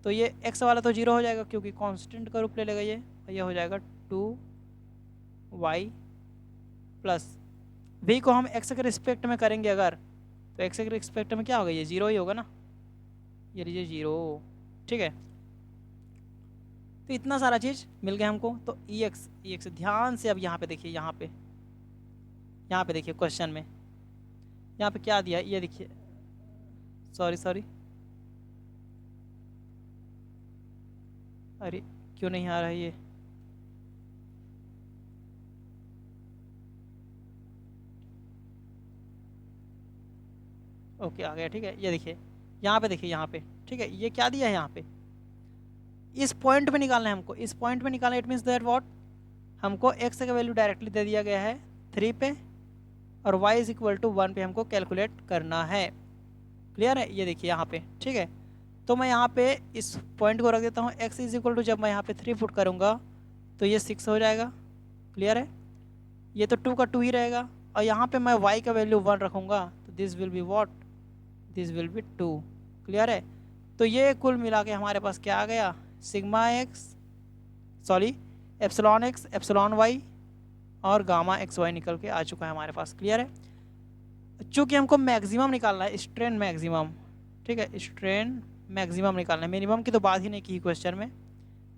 तो ये एक्स वाला तो 0 हो जाएगा क्योंकि कांस्टेंट का रूप ले लेगा ये हो जाएगा 2y प्लस वी को हम एक्स के रिस्पेक्ट में करेंगे अगर, तो एक्स के रिस्पेक्ट में क्या होगा? ये 0 ही होगा ना, ये लीजिए 0, ठीक है। तो इतना सारा चीज़ मिल गया हमको। तो ई एक्स ध्यान से अब यहाँ पे देखिए, यहाँ पे देखिए क्वेश्चन में यहाँ पे क्या दिया है ये देखिए, सॉरी अरे क्यों नहीं आ रहा है ये? ओके आ गया, ठीक है। ये देखिए यहाँ पे, देखिए यहाँ पे, ठीक है। ये क्या दिया है यहाँ पे? इस पॉइंट पे निकालना है हमको, इस पॉइंट पे निकालना है। इट मीन्स दैट व्हाट, हमको एक्स का वैल्यू डायरेक्टली दे दिया गया है 3 पे, और y इज इक्वल टू 1 पे हमको कैलकुलेट करना है। क्लियर है? ये देखिए यहाँ पे, ठीक है। तो मैं यहाँ पे इस पॉइंट को रख देता हूँ। x इज इक्वल टू, जब मैं यहाँ पे 3 पुट करूँगा तो ये 6 हो जाएगा। क्लियर है? ये तो 2 का 2 ही रहेगा, और यहाँ पे मैं y का वैल्यू 1 रखूँगा तो this will be what, this will be 2। Clear है? तो ये कुल मिला के हमारे पास क्या आ गया, sigma x, sorry epsilon x, epsilon y और गामा एक्स वाई निकल के आ चुका है हमारे पास। क्लियर है? चूँकि हमको मैक्सिमम निकालना है, स्ट्रेन मैक्सिमम, ठीक है, स्ट्रेन मैक्सिमम निकालना है। मिनिमम की तो बात ही नहीं की क्वेश्चन में,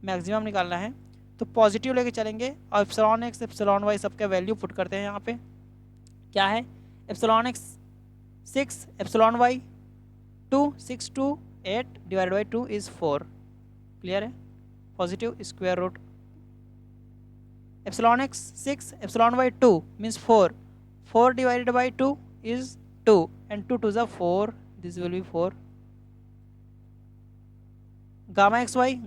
मैक्सिमम निकालना है। तो पॉजिटिव लेके चलेंगे, और एप्सिलॉन एक्स एप्सिलॉन वाई सबका वैल्यू पुट करते हैं यहाँ पे। क्या है? Epsilon X 6, epsilon Y 2, 6 2 8 divide by 2 is 4। Clear है? Positive square root epsilon X 6, epsilon Y 2 means 4, 4 divided by 2 is 2, and 2 2s are 4, this will be 4. Gamma xy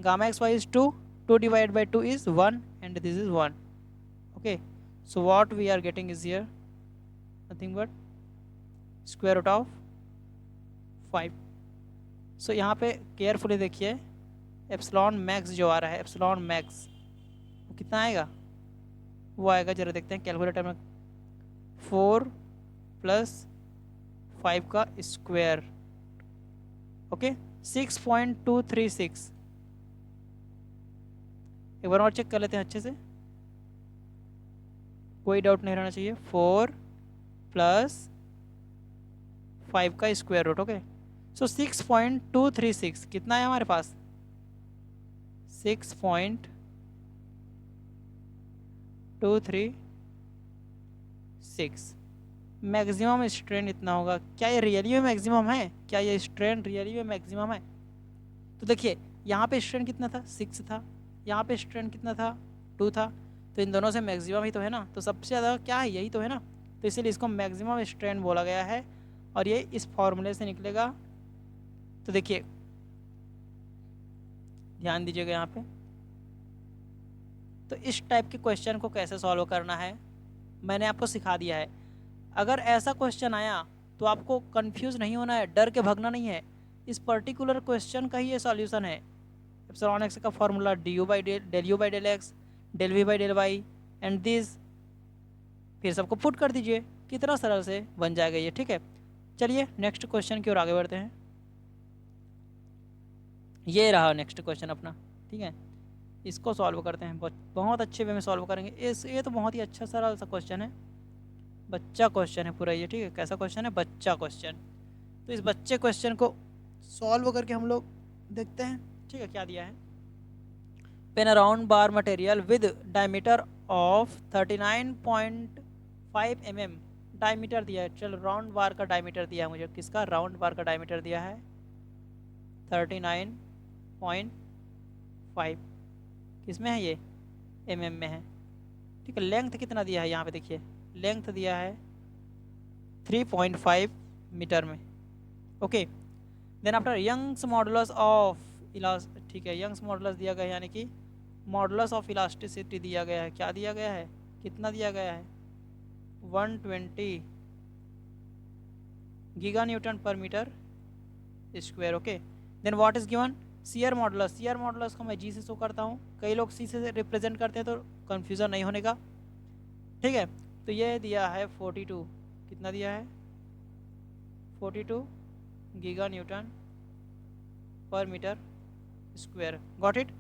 is 2, 2 divided by 2 is 1, and this is 1. Okay, so what we are getting is here nothing but square root of 5. So यहाँ पे केयरफुली देखिए, एप्सिलॉन मैक्स जो आ रहा है, एप्सिलॉन मैक्स वो कितना आएगा? वो आएगा, जरा देखते हैं कैलकुलेटर में, 4 प्लस 5 का स्क्वायर, ओके 6.236। एक बार और चेक कर लेते हैं अच्छे से, कोई डाउट नहीं रहना चाहिए। 4 प्लस 5 का स्क्वायर रूट, ओके। सो 6.236 कितना है हमारे पास? 6.236। मैक्सिमम स्ट्रेन इतना होगा। क्या ये रियली में मैक्सिमम है? क्या ये स्ट्रेन रियली में मैक्सिमम है? तो देखिए यहाँ पे स्ट्रेन कितना था? 6 था। यहाँ पे स्ट्रेन कितना था? 2 था। तो इन दोनों से मैक्सिमम ही तो है ना, तो सबसे ज़्यादा क्या है? यही तो है ना। तो इसीलिए इसको मैक्सिमम स्ट्रेन बोला गया है, और ये इस फॉर्मूले से निकलेगा। तो देखिए ध्यान दीजिएगा यहाँ पे, तो इस टाइप के क्वेश्चन को कैसे सॉल्व करना है मैंने आपको सिखा दिया है। अगर ऐसा क्वेश्चन आया तो आपको कंफ्यूज नहीं होना है, डर के भागना नहीं है। इस पर्टिकुलर क्वेश्चन का ही ये सॉल्यूशन है। एप्सिलॉन एक्स का formula d u by del u by del x, del v by del y and this, फिर सबको पुट कर दीजिए, कितना सरल से बन जाएगा ये। ठीक है, चलिए नेक्स्ट क्वेश्चन की ओर आगे बढ़ते हैं। ये रहा नेक्स्ट क्वेश्चन अपना, ठीक है, इसको सॉल्व करते हैं। बहुत अच्छे वे में सॉल्व करेंगे। ये तो बहुत ही अच्छा सरल सा क्वेश्चन है, बच्चा क्वेश्चन है पूरा ये। ठीक है, कैसा क्वेश्चन है? बच्चा क्वेश्चन। तो इस बच्चे क्वेश्चन को सॉल्व करके हम लोग देखते हैं। ठीक है, क्या दिया है? Pen round bar material with diameter of 39.5 mm, diameter दिया है। चलो राउंड बार का डायमीटर दिया है मुझे। किसका? राउंड बार का डायमीटर दिया है 39.5। किसमें है ये? mm में है। ठीक है, लेंथ कितना दिया है यहाँ पे? देखिए लेंथ दिया है 3.5 मीटर में। Okay, then after Young's modulus of ठीक है, यंग्स मॉडुलस दिया गया है, यानी कि मॉडुलस ऑफ इलास्टिसिटी दिया गया है। क्या दिया गया है? कितना दिया गया है? 120 giga newton per metre square. Okay, then what is given? Shear modulus. Shear modulus को मैं जी से शो करता हूँ, कई लोग सी से रिप्रेजेंट करते हैं, तो कन्फ्यूज़न नहीं होने का। ठीक है, तो ये दिया है 42। कितना दिया है? 42 giga newton per metre square. Got it.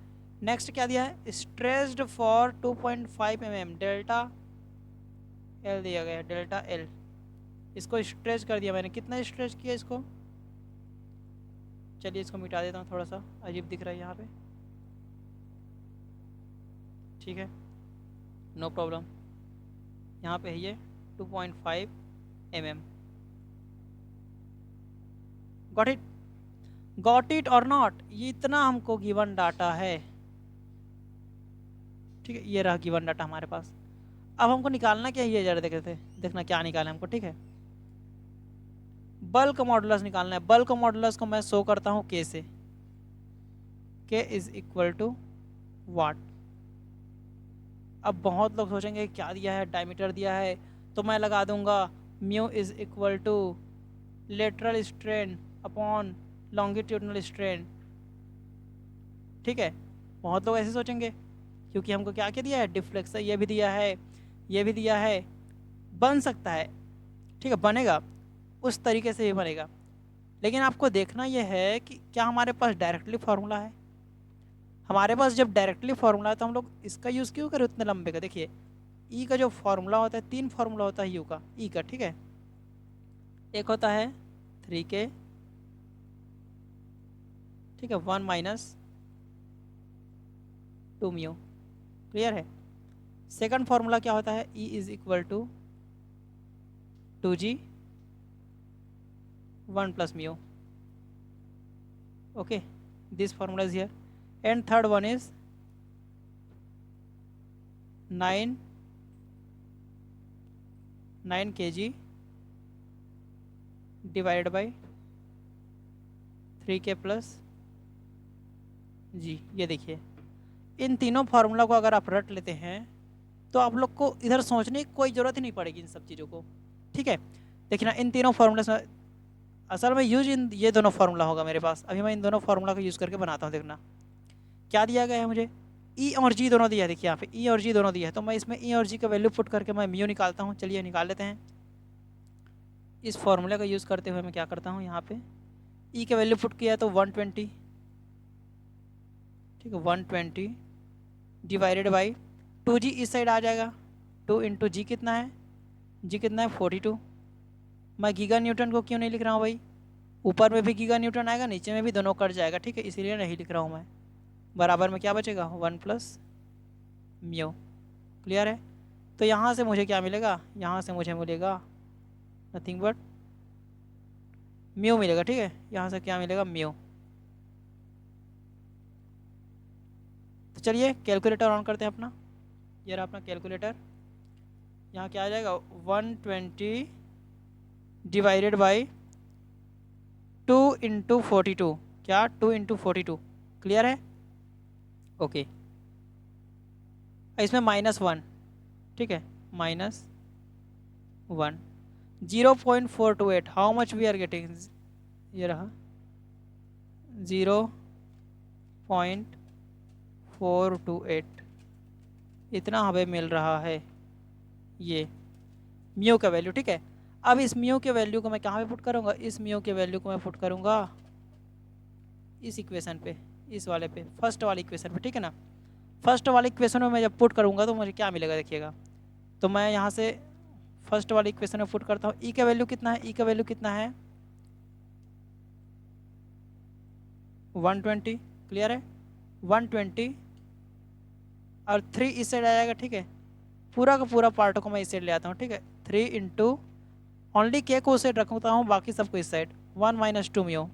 Next क्या दिया है? Stressed for 2.5 mm, delta L दिया गया है, डेल्टा एल। इसको स्ट्रेच कर दिया मैंने। कितना स्ट्रेच किया इसको? चलिए इसको मिटा देता हूँ, थोड़ा सा अजीब दिख रहा है यहाँ पे। ठीक है, नो प्रॉब्लम। यहाँ पे है ये 2.5 mm। Got it? Got it और नॉट? ये इतना हमको गिवन डाटा है, ठीक है, ये रहा गिवन डाटा हमारे पास। अब हमको निकालना क्या है, ये जरा देखते देखना क्या निकालना है हमको। ठीक है, बल्क मॉडुलस निकालना है। बल्क मॉडुलस को मैं शो करता हूँ के से। के इज इक्वल टू वाट। अब बहुत लोग सोचेंगे क्या दिया है, डायमीटर दिया है, तो मैं लगा दूंगा mu is equal to lateral strain upon longitudinal strain. ठीक है, बहुत लोग ऐसे सोचेंगे क्योंकि हमको क्या क्या दिया है, डिफ्लेक्शन ये भी दिया है, ये भी दिया है। बन सकता है, ठीक है, बनेगा, उस तरीके से भी बनेगा। लेकिन आपको देखना यह है कि क्या हमारे पास डायरेक्टली फार्मूला है। हमारे पास जब डायरेक्टली फार्मूला है तो हम लोग इसका यूज़ क्यों करें उतने लंबे का। देखिए ई का जो फार्मूला होता है, 3 फार्मूला होता है यू का, ई का। ठीक है, एक होता है 3k, ठीक है, 1 माइनस 2 म्यू। क्लियर है। सेकंड फार्मूला क्या होता है, E is equal to 2g 1 plus mu. Okay, this formula is here. And third one is 9 kg divided by 3k plus G. ये देखिए, इन तीनों फार्मूला को अगर आप रट लेते हैं तो आप लोग को इधर सोचने की कोई ज़रूरत ही नहीं पड़ेगी इन सब चीज़ों को। ठीक है, देखिए ना, इन तीनों फार्मूला से असल में यूज इन ये दोनों फार्मूला होगा मेरे पास। अभी मैं इन दोनों फार्मूला को यूज़ करके बनाता हूँ। देखना क्या दिया गया है मुझे, ई और जी दोनों दिया है। देखिए यहाँ पे ई और जी दोनों दिया है, तो मैं इसमें ई और जी का वैल्यू पुट करके मैं म्यू निकालता हूँ। चलिए निकाल लेते हैं। इस फार्मूले का यूज़ करते हुए मैं क्या करता हूँ, यहाँ पे ई का वैल्यू पुट किया तो 120, ठीक है, 120 डिवाइडेड बाई 2g इस साइड आ जाएगा। 2 इंटू जी कितना है, जी कितना है 42। मैं गीगा न्यूटन को क्यों नहीं लिख रहा हूँ भाई, ऊपर में भी गीगा न्यूटन आएगा, नीचे में भी, दोनों कट जाएगा। ठीक है, इसीलिए नहीं लिख रहा हूँ मैं। बराबर में क्या बचेगा, 1 प्लस म्यू। क्लियर है। तो यहाँ से मुझे क्या मिलेगा, यहाँ से मुझे मिलेगा नथिंग बट म्यू मिलेगा। ठीक है, यहाँ से क्या मिलेगा, म्यू। तो चलिए कैलकुलेटर ऑन करते हैं अपना। ये रहा अपना कैलकुलेटर। यहाँ क्या आ जाएगा, 120 डिवाइडेड बाई 2 इंटू 42। क्या, 2 इंटू 42। क्लियर है। ओके, इसमें -1, ठीक है, -1 0.428। How much we are getting, ये रहा 0.428, इतना हमें मिल रहा है ये म्यू का वैल्यू। ठीक है, अब इस म्यू के वैल्यू को मैं कहाँ पे पुट करूँगा, इस म्यू के वैल्यू को मैं पुट करूँगा इस इक्वेशन पे, इस वाले पे, फर्स्ट वाली इक्वेशन पे। ठीक है ना, फर्स्ट वाली इक्वेशन में मैं जब पुट करूँगा तो मुझे क्या मिलेगा, देखिएगा। तो मैं यहाँ से फर्स्ट वाली इक्वेशन में पुट करता हूँ। ई का वैल्यू कितना है, ई का वैल्यू कितना है 120। क्लियर है, 120 और 3 इस साइड आ जाएगा। ठीक है, पूरा का पूरा पार्ट को मैं इस साइड ले आता हूँ। ठीक है, 3 इंटू ओनली के को उस साइड रखता हूँ, बाकी सबको इस side. 1 minus 2 mu,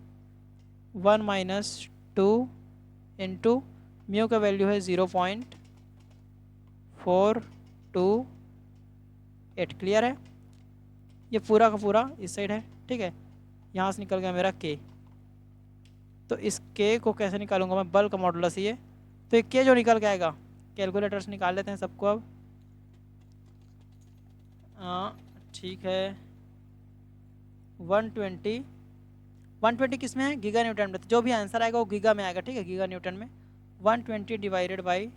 1 minus 2 into mu का वैल्यू है 0.428। क्लियर है, ये पूरा का पूरा इस साइड है। ठीक है, यहाँ से निकल गया मेरा के। तो इस के को कैसे निकालूंगा मैं, बल्क मॉडुलस ये। तो ये के जो निकल के आएगा, कैलकुलेटर से निकाल लेते हैं सबको अब। ठीक है, 120 किस में है, गीगा न्यूटन में। तो जो भी आंसर आएगा वो गीगा में आएगा। ठीक है, गीगा न्यूटन में 120 डिवाइडेड बाई,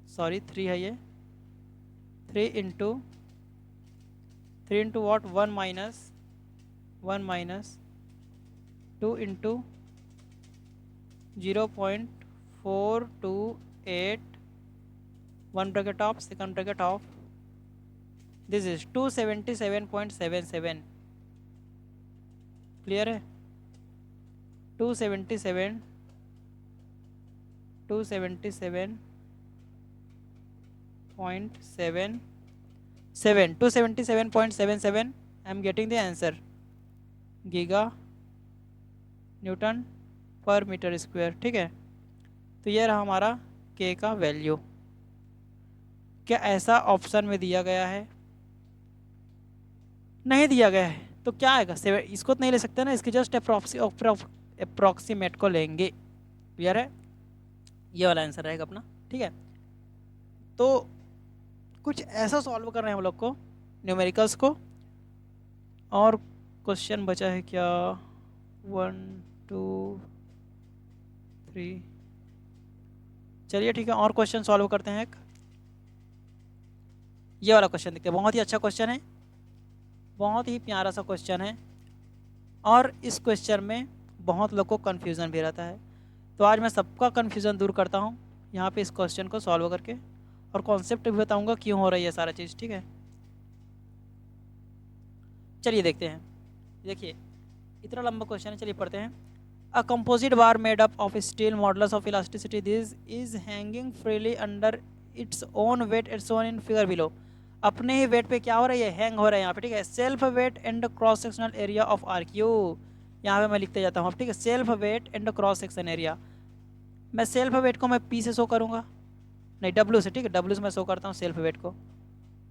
सॉरी 3 है ये, 3 into what, 1 minus 2 into 0.428, 1 bracket of, second bracket of, this is 277.77। Clear है, 277.77 आई am getting the answer, giga newton per metre square. ठीक है, तो ये रहा हमारा के का वैल्यू। क्या ऐसा ऑप्शन में दिया गया है? नहीं दिया गया है, तो क्या आएगा? इसको तो नहीं ले सकते ना, इसके जस्ट अप्रोक्सीमेट को लेंगे। क्लियर है? ये वाला आंसर रहेगा अपना। ठीक है, तो कुछ ऐसा सॉल्व कर रहे हैं हम लोग को न्यूमेरिकल्स को। और क्वेश्चन बचा है क्या? 1 2 3। चलिए ठीक है, और क्वेश्चन सॉल्व करते हैं। एक ये वाला क्वेश्चन देखते हैं, बहुत ही अच्छा क्वेश्चन है, बहुत ही प्यारा सा क्वेश्चन है, और इस क्वेश्चन में बहुत लोग को कन्फ्यूज़न भी रहता है। तो आज मैं सबका कन्फ्यूज़न दूर करता हूँ यहाँ पे इस क्वेश्चन को सॉल्व करके, और कॉन्सेप्ट भी बताऊँगा क्यों हो रही है सारा चीज़। ठीक है, चलिए देखते हैं। देखिए इतना लंबा क्वेश्चन है, चलिए पढ़ते हैं। A composite bar made up of steel modulus of elasticity this is hanging freely under its own wait its own in figure below. अपने ही वेट पे क्या हो रहा है? ये हैंग हो रहा है यहाँ पे। ठीक है, self weight and cross sectional area of R Q, यहाँ पे मैं लिखते जाता हूँ। ठीक है, self weight and cross section area. मैं सेल्फ वेट को मैं पी से शो करूँगा, नहीं डब्ल्यू से। ठीक है, डब्ल्यू से मैं शो करता हूँ सेल्फ वेट को।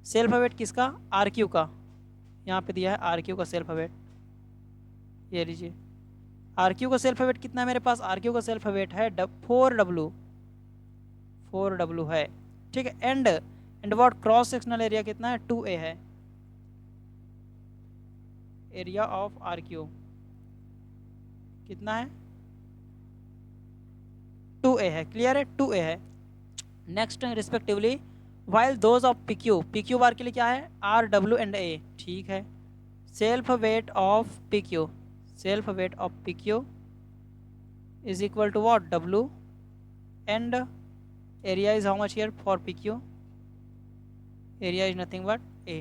सेल्फ वेट किसका? आर क्यू का। यहाँ पे दिया है आर क्यू का सेल्फ वेट, ये लीजिए। आर क्यू का सेल्फ वेट कितना है मेरे पास? आर क्यू का सेल्फ वेट है 4W, 4W है। ठीक है, and what cross sectional area कितना है? 2A है, एरिया ऑफ आर क्यू कितना है? 2A है। क्लियर है? 2A है। Next respectively while those of PQ, PQ बार के लिए क्या है? RW and A। ठीक है, self weight of PQ, self weight of PQ is equal to what? W and area is how much here for PQ? area is nothing but A।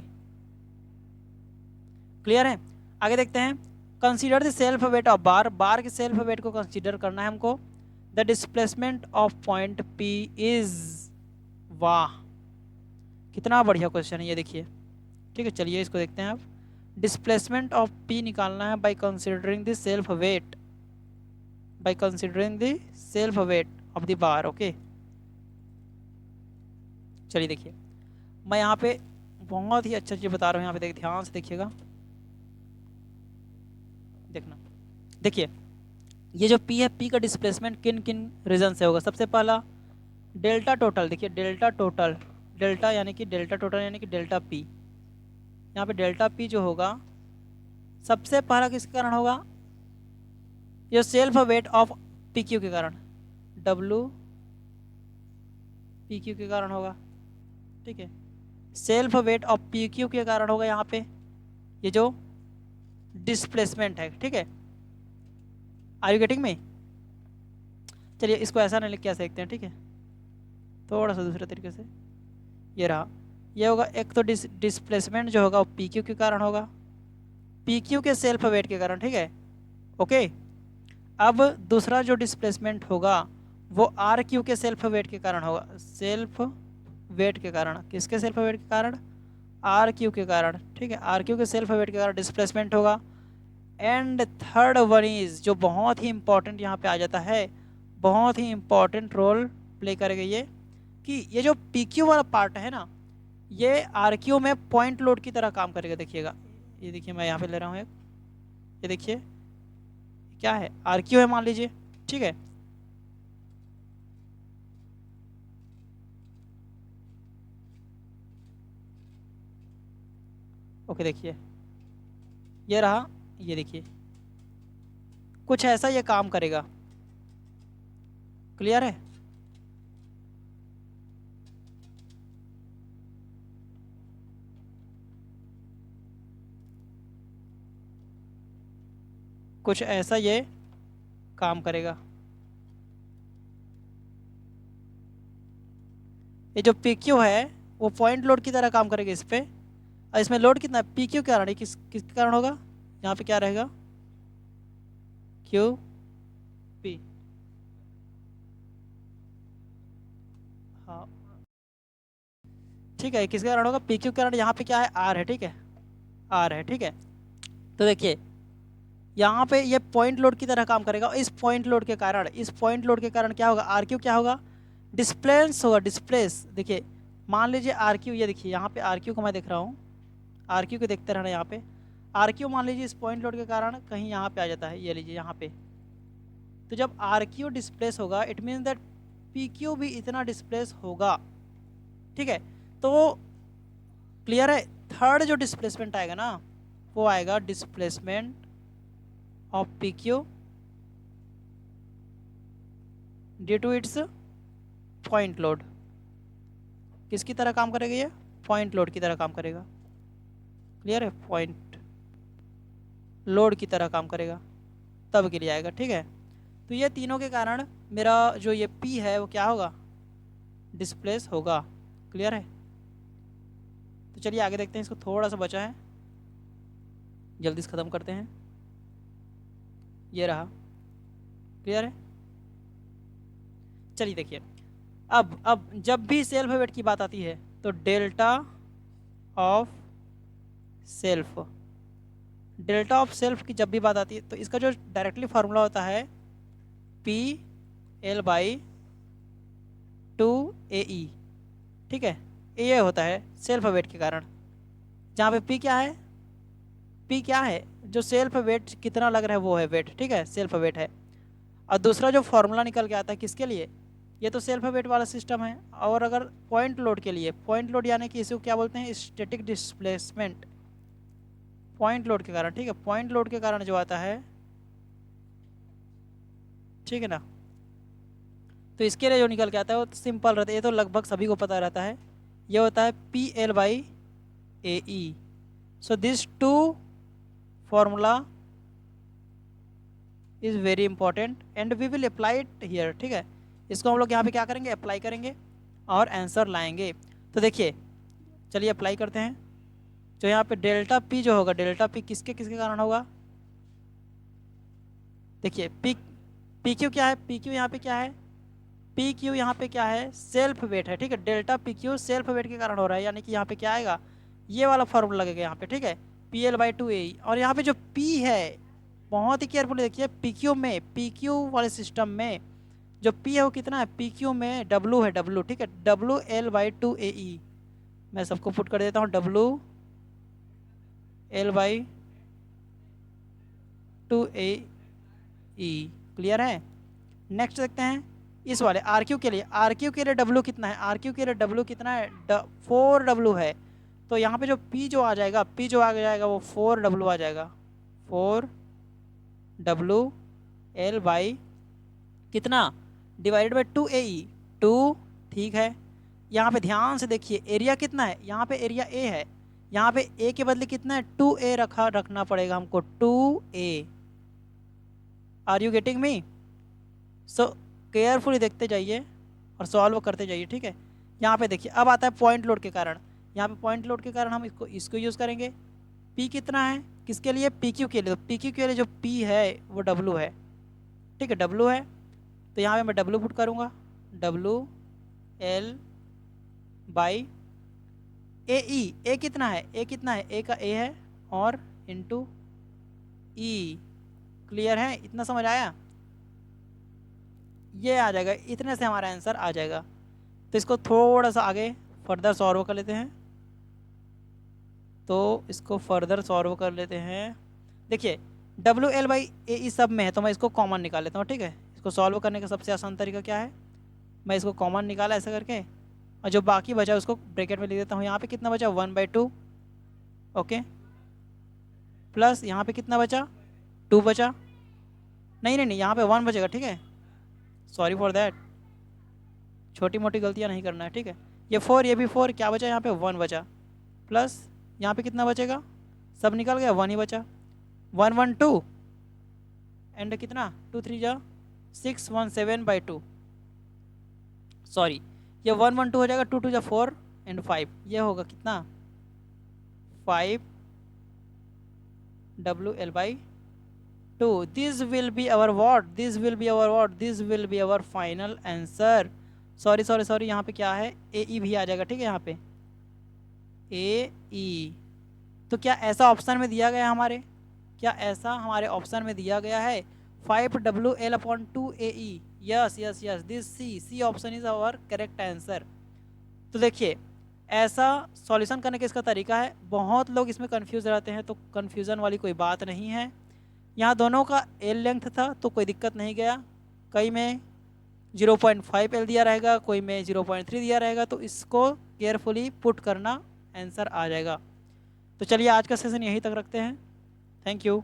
Clear है? आगे देखते हैं। Consider the self weight of bar, bar के सेल्फ वेट को कंसीडर करना है हमको। The displacement of point P is, वाह कितना बढ़िया क्वेश्चन है ये, देखिए। ठीक है, चलिए इसको देखते हैं अब। डिस्प्लेसमेंट ऑफ P निकालना है by considering the self weight, by considering the self weight of the bar। Okay, चलिए देखिए, मैं यहाँ पे बहुत ही अच्छा चीज बता रहा हूँ, यहाँ पे देखिए, ध्यान से देखिएगा, देखना। देखिए ये जो P है, P का डिस्प्लेसमेंट किन किन रीजन से होगा? सबसे पहला डेल्टा टोटल, देखिए डेल्टा टोटल, डेल्टा यानी कि डेल्टा टोटल यानी कि डेल्टा P। यहाँ पे डेल्टा P जो होगा सबसे पहला किसके कारण होगा? ये सेल्फ वेट ऑफ PQ के कारण, W PQ के कारण होगा। ठीक है, सेल्फ वेट ऑफ PQ के कारण होगा यहाँ पे ये जो डिस्प्लेसमेंट है। ठीक है, आर यू गेटिंग मी? चलिए इसको ऐसा नहीं लिख के ऐसे देखते हैं। ठीक है, थोड़ा सा दूसरे तरीके से, ये रहा, ये होगा एक तो डिस्प्लेसमेंट जो होगा वो PQ के कारण होगा, PQ के सेल्फ वेट के कारण। ठीक है, ओके। अब दूसरा जो डिस्प्लेसमेंट होगा वो RQ के सेल्फ वेट के कारण होगा, सेल्फ वेट के कारण। किसके सेल्फ वेट के कारण? RQ के कारण। ठीक है, RQ के सेल्फ वेट के कारण डिस्प्लेसमेंट होगा। एंड थर्ड वन इज, जो बहुत ही इंपॉर्टेंट यहाँ पे आ जाता है, बहुत ही इंपॉर्टेंट रोल प्ले करेगा ये, कि ये जो PQ वाला पार्ट है ना, ये RQ में पॉइंट लोड की तरह काम करेगा। देखिएगा, ये देखिए मैं यहाँ पे ले रहा हूँ एक, ये देखिए क्या है? RQ है मान लीजिए। ठीक है, ओके, देखिए ये रहा, ये देखिए कुछ ऐसा ये काम करेगा। क्लियर है? कुछ ऐसा ये काम करेगा। ये जो PQ है वो पॉइंट लोड की तरह काम करेगा इस पे, और इसमें लोड कितना है? PQ के कारण है। किसके कारण होगा? यहाँ पे क्या रहेगा? QP। हाँ ठीक है, किसके कारण होगा? PQ के कारण। यहाँ पे क्या है? R है। ठीक है, R है। ठीक है, तो देखिए यहाँ पे ये पॉइंट लोड की तरह काम करेगा। इस पॉइंट लोड के कारण क्या होगा, आर क्यू क्या होगा, डिस्प्लेस होगा, डिस्प्लेस। देखिए मान लीजिए आर क्यू, ये देखिए यहाँ पे आर क्यू को मैं देख रहा हूँ, आर क्यू को देखते रहना। यहाँ पे आर क्यू मान लीजिए इस पॉइंट लोड के कारण कहीं यहाँ पे आ जाता है, ये लीजिए यहाँ पे। तो जब आर क्यू डिस्प्लेस होगा it means that P Q भी इतना डिस्प्लेस होगा, ठीक है। तो क्लियर है, थर्ड जो डिस्प्लेसमेंट आएगा ना वो आएगा displacement of P Q due to its point load. किसकी तरह काम करेगा ये, पॉइंट लोड की तरह काम करेगा। क्लियर है, पॉइंट लोड की तरह काम करेगा, तब के लिए आएगा, ठीक है। तो ये तीनों के कारण मेरा जो ये P है वो क्या होगा, डिस्प्लेस होगा। क्लियर है। तो चलिए आगे देखते हैं, इसको थोड़ा सा बचा है, जल्दी से ख़त्म करते हैं। ये रहा, क्लियर है। चलिए देखिए, अब जब भी सेल्फ वेट की बात आती है तो डेल्टा ऑफ सेल्फ की जब भी बात आती है तो इसका जो डायरेक्टली फार्मूला होता है पी एल बाई 2AE, ठीक है। ये होता है सेल्फ वेट के कारण, जहाँ पे पी क्या है, जो सेल्फ वेट कितना लग रहा है वो है वेट, ठीक है, सेल्फ वेट है। और दूसरा जो फार्मूला निकल के आता है किसके लिए, ये तो सेल्फ वेट वाला सिस्टम है। और अगर पॉइंट लोड के लिए, पॉइंट लोड यानी कि इसको क्या बोलते हैं, स्टैटिक डिस्प्लेसमेंट, पॉइंट लोड के कारण, ठीक है, पॉइंट लोड के कारण जो आता है, ठीक है ना। तो इसके लिए जो निकल के आता है वो तो सिंपल रहता है, ये तो लगभग सभी को पता रहता है, ये होता है PL/AE। So this two formula is very important and we will apply it here, ठीक है। इसको हम लोग यहाँ पे क्या करेंगे, अप्लाई करेंगे और आंसर लाएंगे। तो देखिए चलिए अप्लाई करते हैं। जो यहाँ पे डेल्टा पी जो होगा, डेल्टा पी किसके किसके कारण होगा, देखिए पी क्यू क्या है, पी क्यू यहाँ पे क्या है, पी क्यू यहाँ पे क्या है, सेल्फ वेट है, ठीक है। Delta P Q self weight के कारण हो रहा है, यानी कि यहाँ पे क्या आएगा, ये वाला फॉर्मूला लगेगा यहाँ पे, ठीक है, PL/2AE। और यहाँ पे जो P है, बहुत ही केयरफुली देखिए, पी क्यू वाले सिस्टम में जो P है वो कितना है, पी क्यू में W है, W, ठीक है, WL/2AE। मैं सबको पुट कर देता हूँ, WL/2AE। क्लियर है। नेक्स्ट देखते हैं इस वाले आर क्यू के लिए, डब्ल्यू कितना है, है 4W है। तो यहाँ पे जो P जो आ जाएगा, वो 4W आ जाएगा, 4WL कितना, डिवाइडेड बाई 2AE, 2, ठीक है। यहाँ पे ध्यान से देखिए एरिया कितना है, यहाँ पे एरिया A है, यहाँ पे A के बदले कितना है, 2A रखना पड़ेगा हमको, 2A। Are you getting me. So carefully देखते जाइए और सॉल्व करते जाइए, ठीक है। यहाँ पे देखिए अब आता है पॉइंट लोड के कारण, यहाँ पे पॉइंट लोड के कारण हम इसको यूज़ करेंगे। P कितना है, किसके लिए, PQ के लिए। तो PQ के लिए जो P है वो W है, ठीक है, W है। तो यहाँ पे मैं W पुट करूँगा, WL/AE। A कितना है, A का A है और इंटू E। क्लियर है, इतना समझ आया, ये आ जाएगा, इतने से हमारा आंसर आ जाएगा। तो इसको थोड़ा सा आगे फर्दर सॉल्व कर लेते हैं, देखिए WL/AE सब में है तो मैं इसको कॉमन निकाल लेता हूँ, ठीक है। इसको सॉल्व करने का सबसे आसान तरीका क्या है, मैं इसको कॉमन निकाला ऐसा करके, और जो बाकी बचा उसको ब्रैकेट में लिख देता हूँ। यहाँ पे कितना बचा, 1/2, ओके, प्लस यहाँ पे कितना बचा, 2 बचा, नहीं, यहाँ पे 1 बचेगा, ठीक है, सॉरी फॉर दैट, छोटी मोटी गलतियाँ नहीं करना है, ठीक है। ये 4, ये भी 4, क्या बचा यहाँ पे, 1 बचा, प्लस यहाँ पे कितना बचेगा, सब निकल गया, 1 ही बचा, 1 1 2 एंड कितना, 2 3 जा 6, 1 7/2, सॉरी, ये 1 1 2 हो जाएगा, 2 2 जा 4 एंड 5, ये होगा कितना, 5WL/2। This will be our final answer. Sorry, यहाँ पे क्या है, AE भी आ जाएगा, ठीक है, यहाँ पे AE। तो क्या ऐसा ऑप्शन में दिया गया हमारे, क्या ऐसा हमारे ऑप्शन में दिया गया है 5WL/2AE? Yes yes yes, this C option is our correct answer. तो देखिए ऐसा सॉल्यूशन करने का इसका तरीका है। बहुत लोग इसमें कंफ्यूज रहते हैं, तो कंफ्यूजन वाली कोई बात नहीं है। यहाँ दोनों का एल लेंथ था तो कोई दिक्कत नहीं गया। कई में 0.5 एल दिया रहेगा, कोई में 0.3 दिया रहेगा, तो इसको केयरफुली पुट करना, आंसर आ जाएगा। तो चलिए आज का सेशन यहीं तक रखते हैं। Thank you.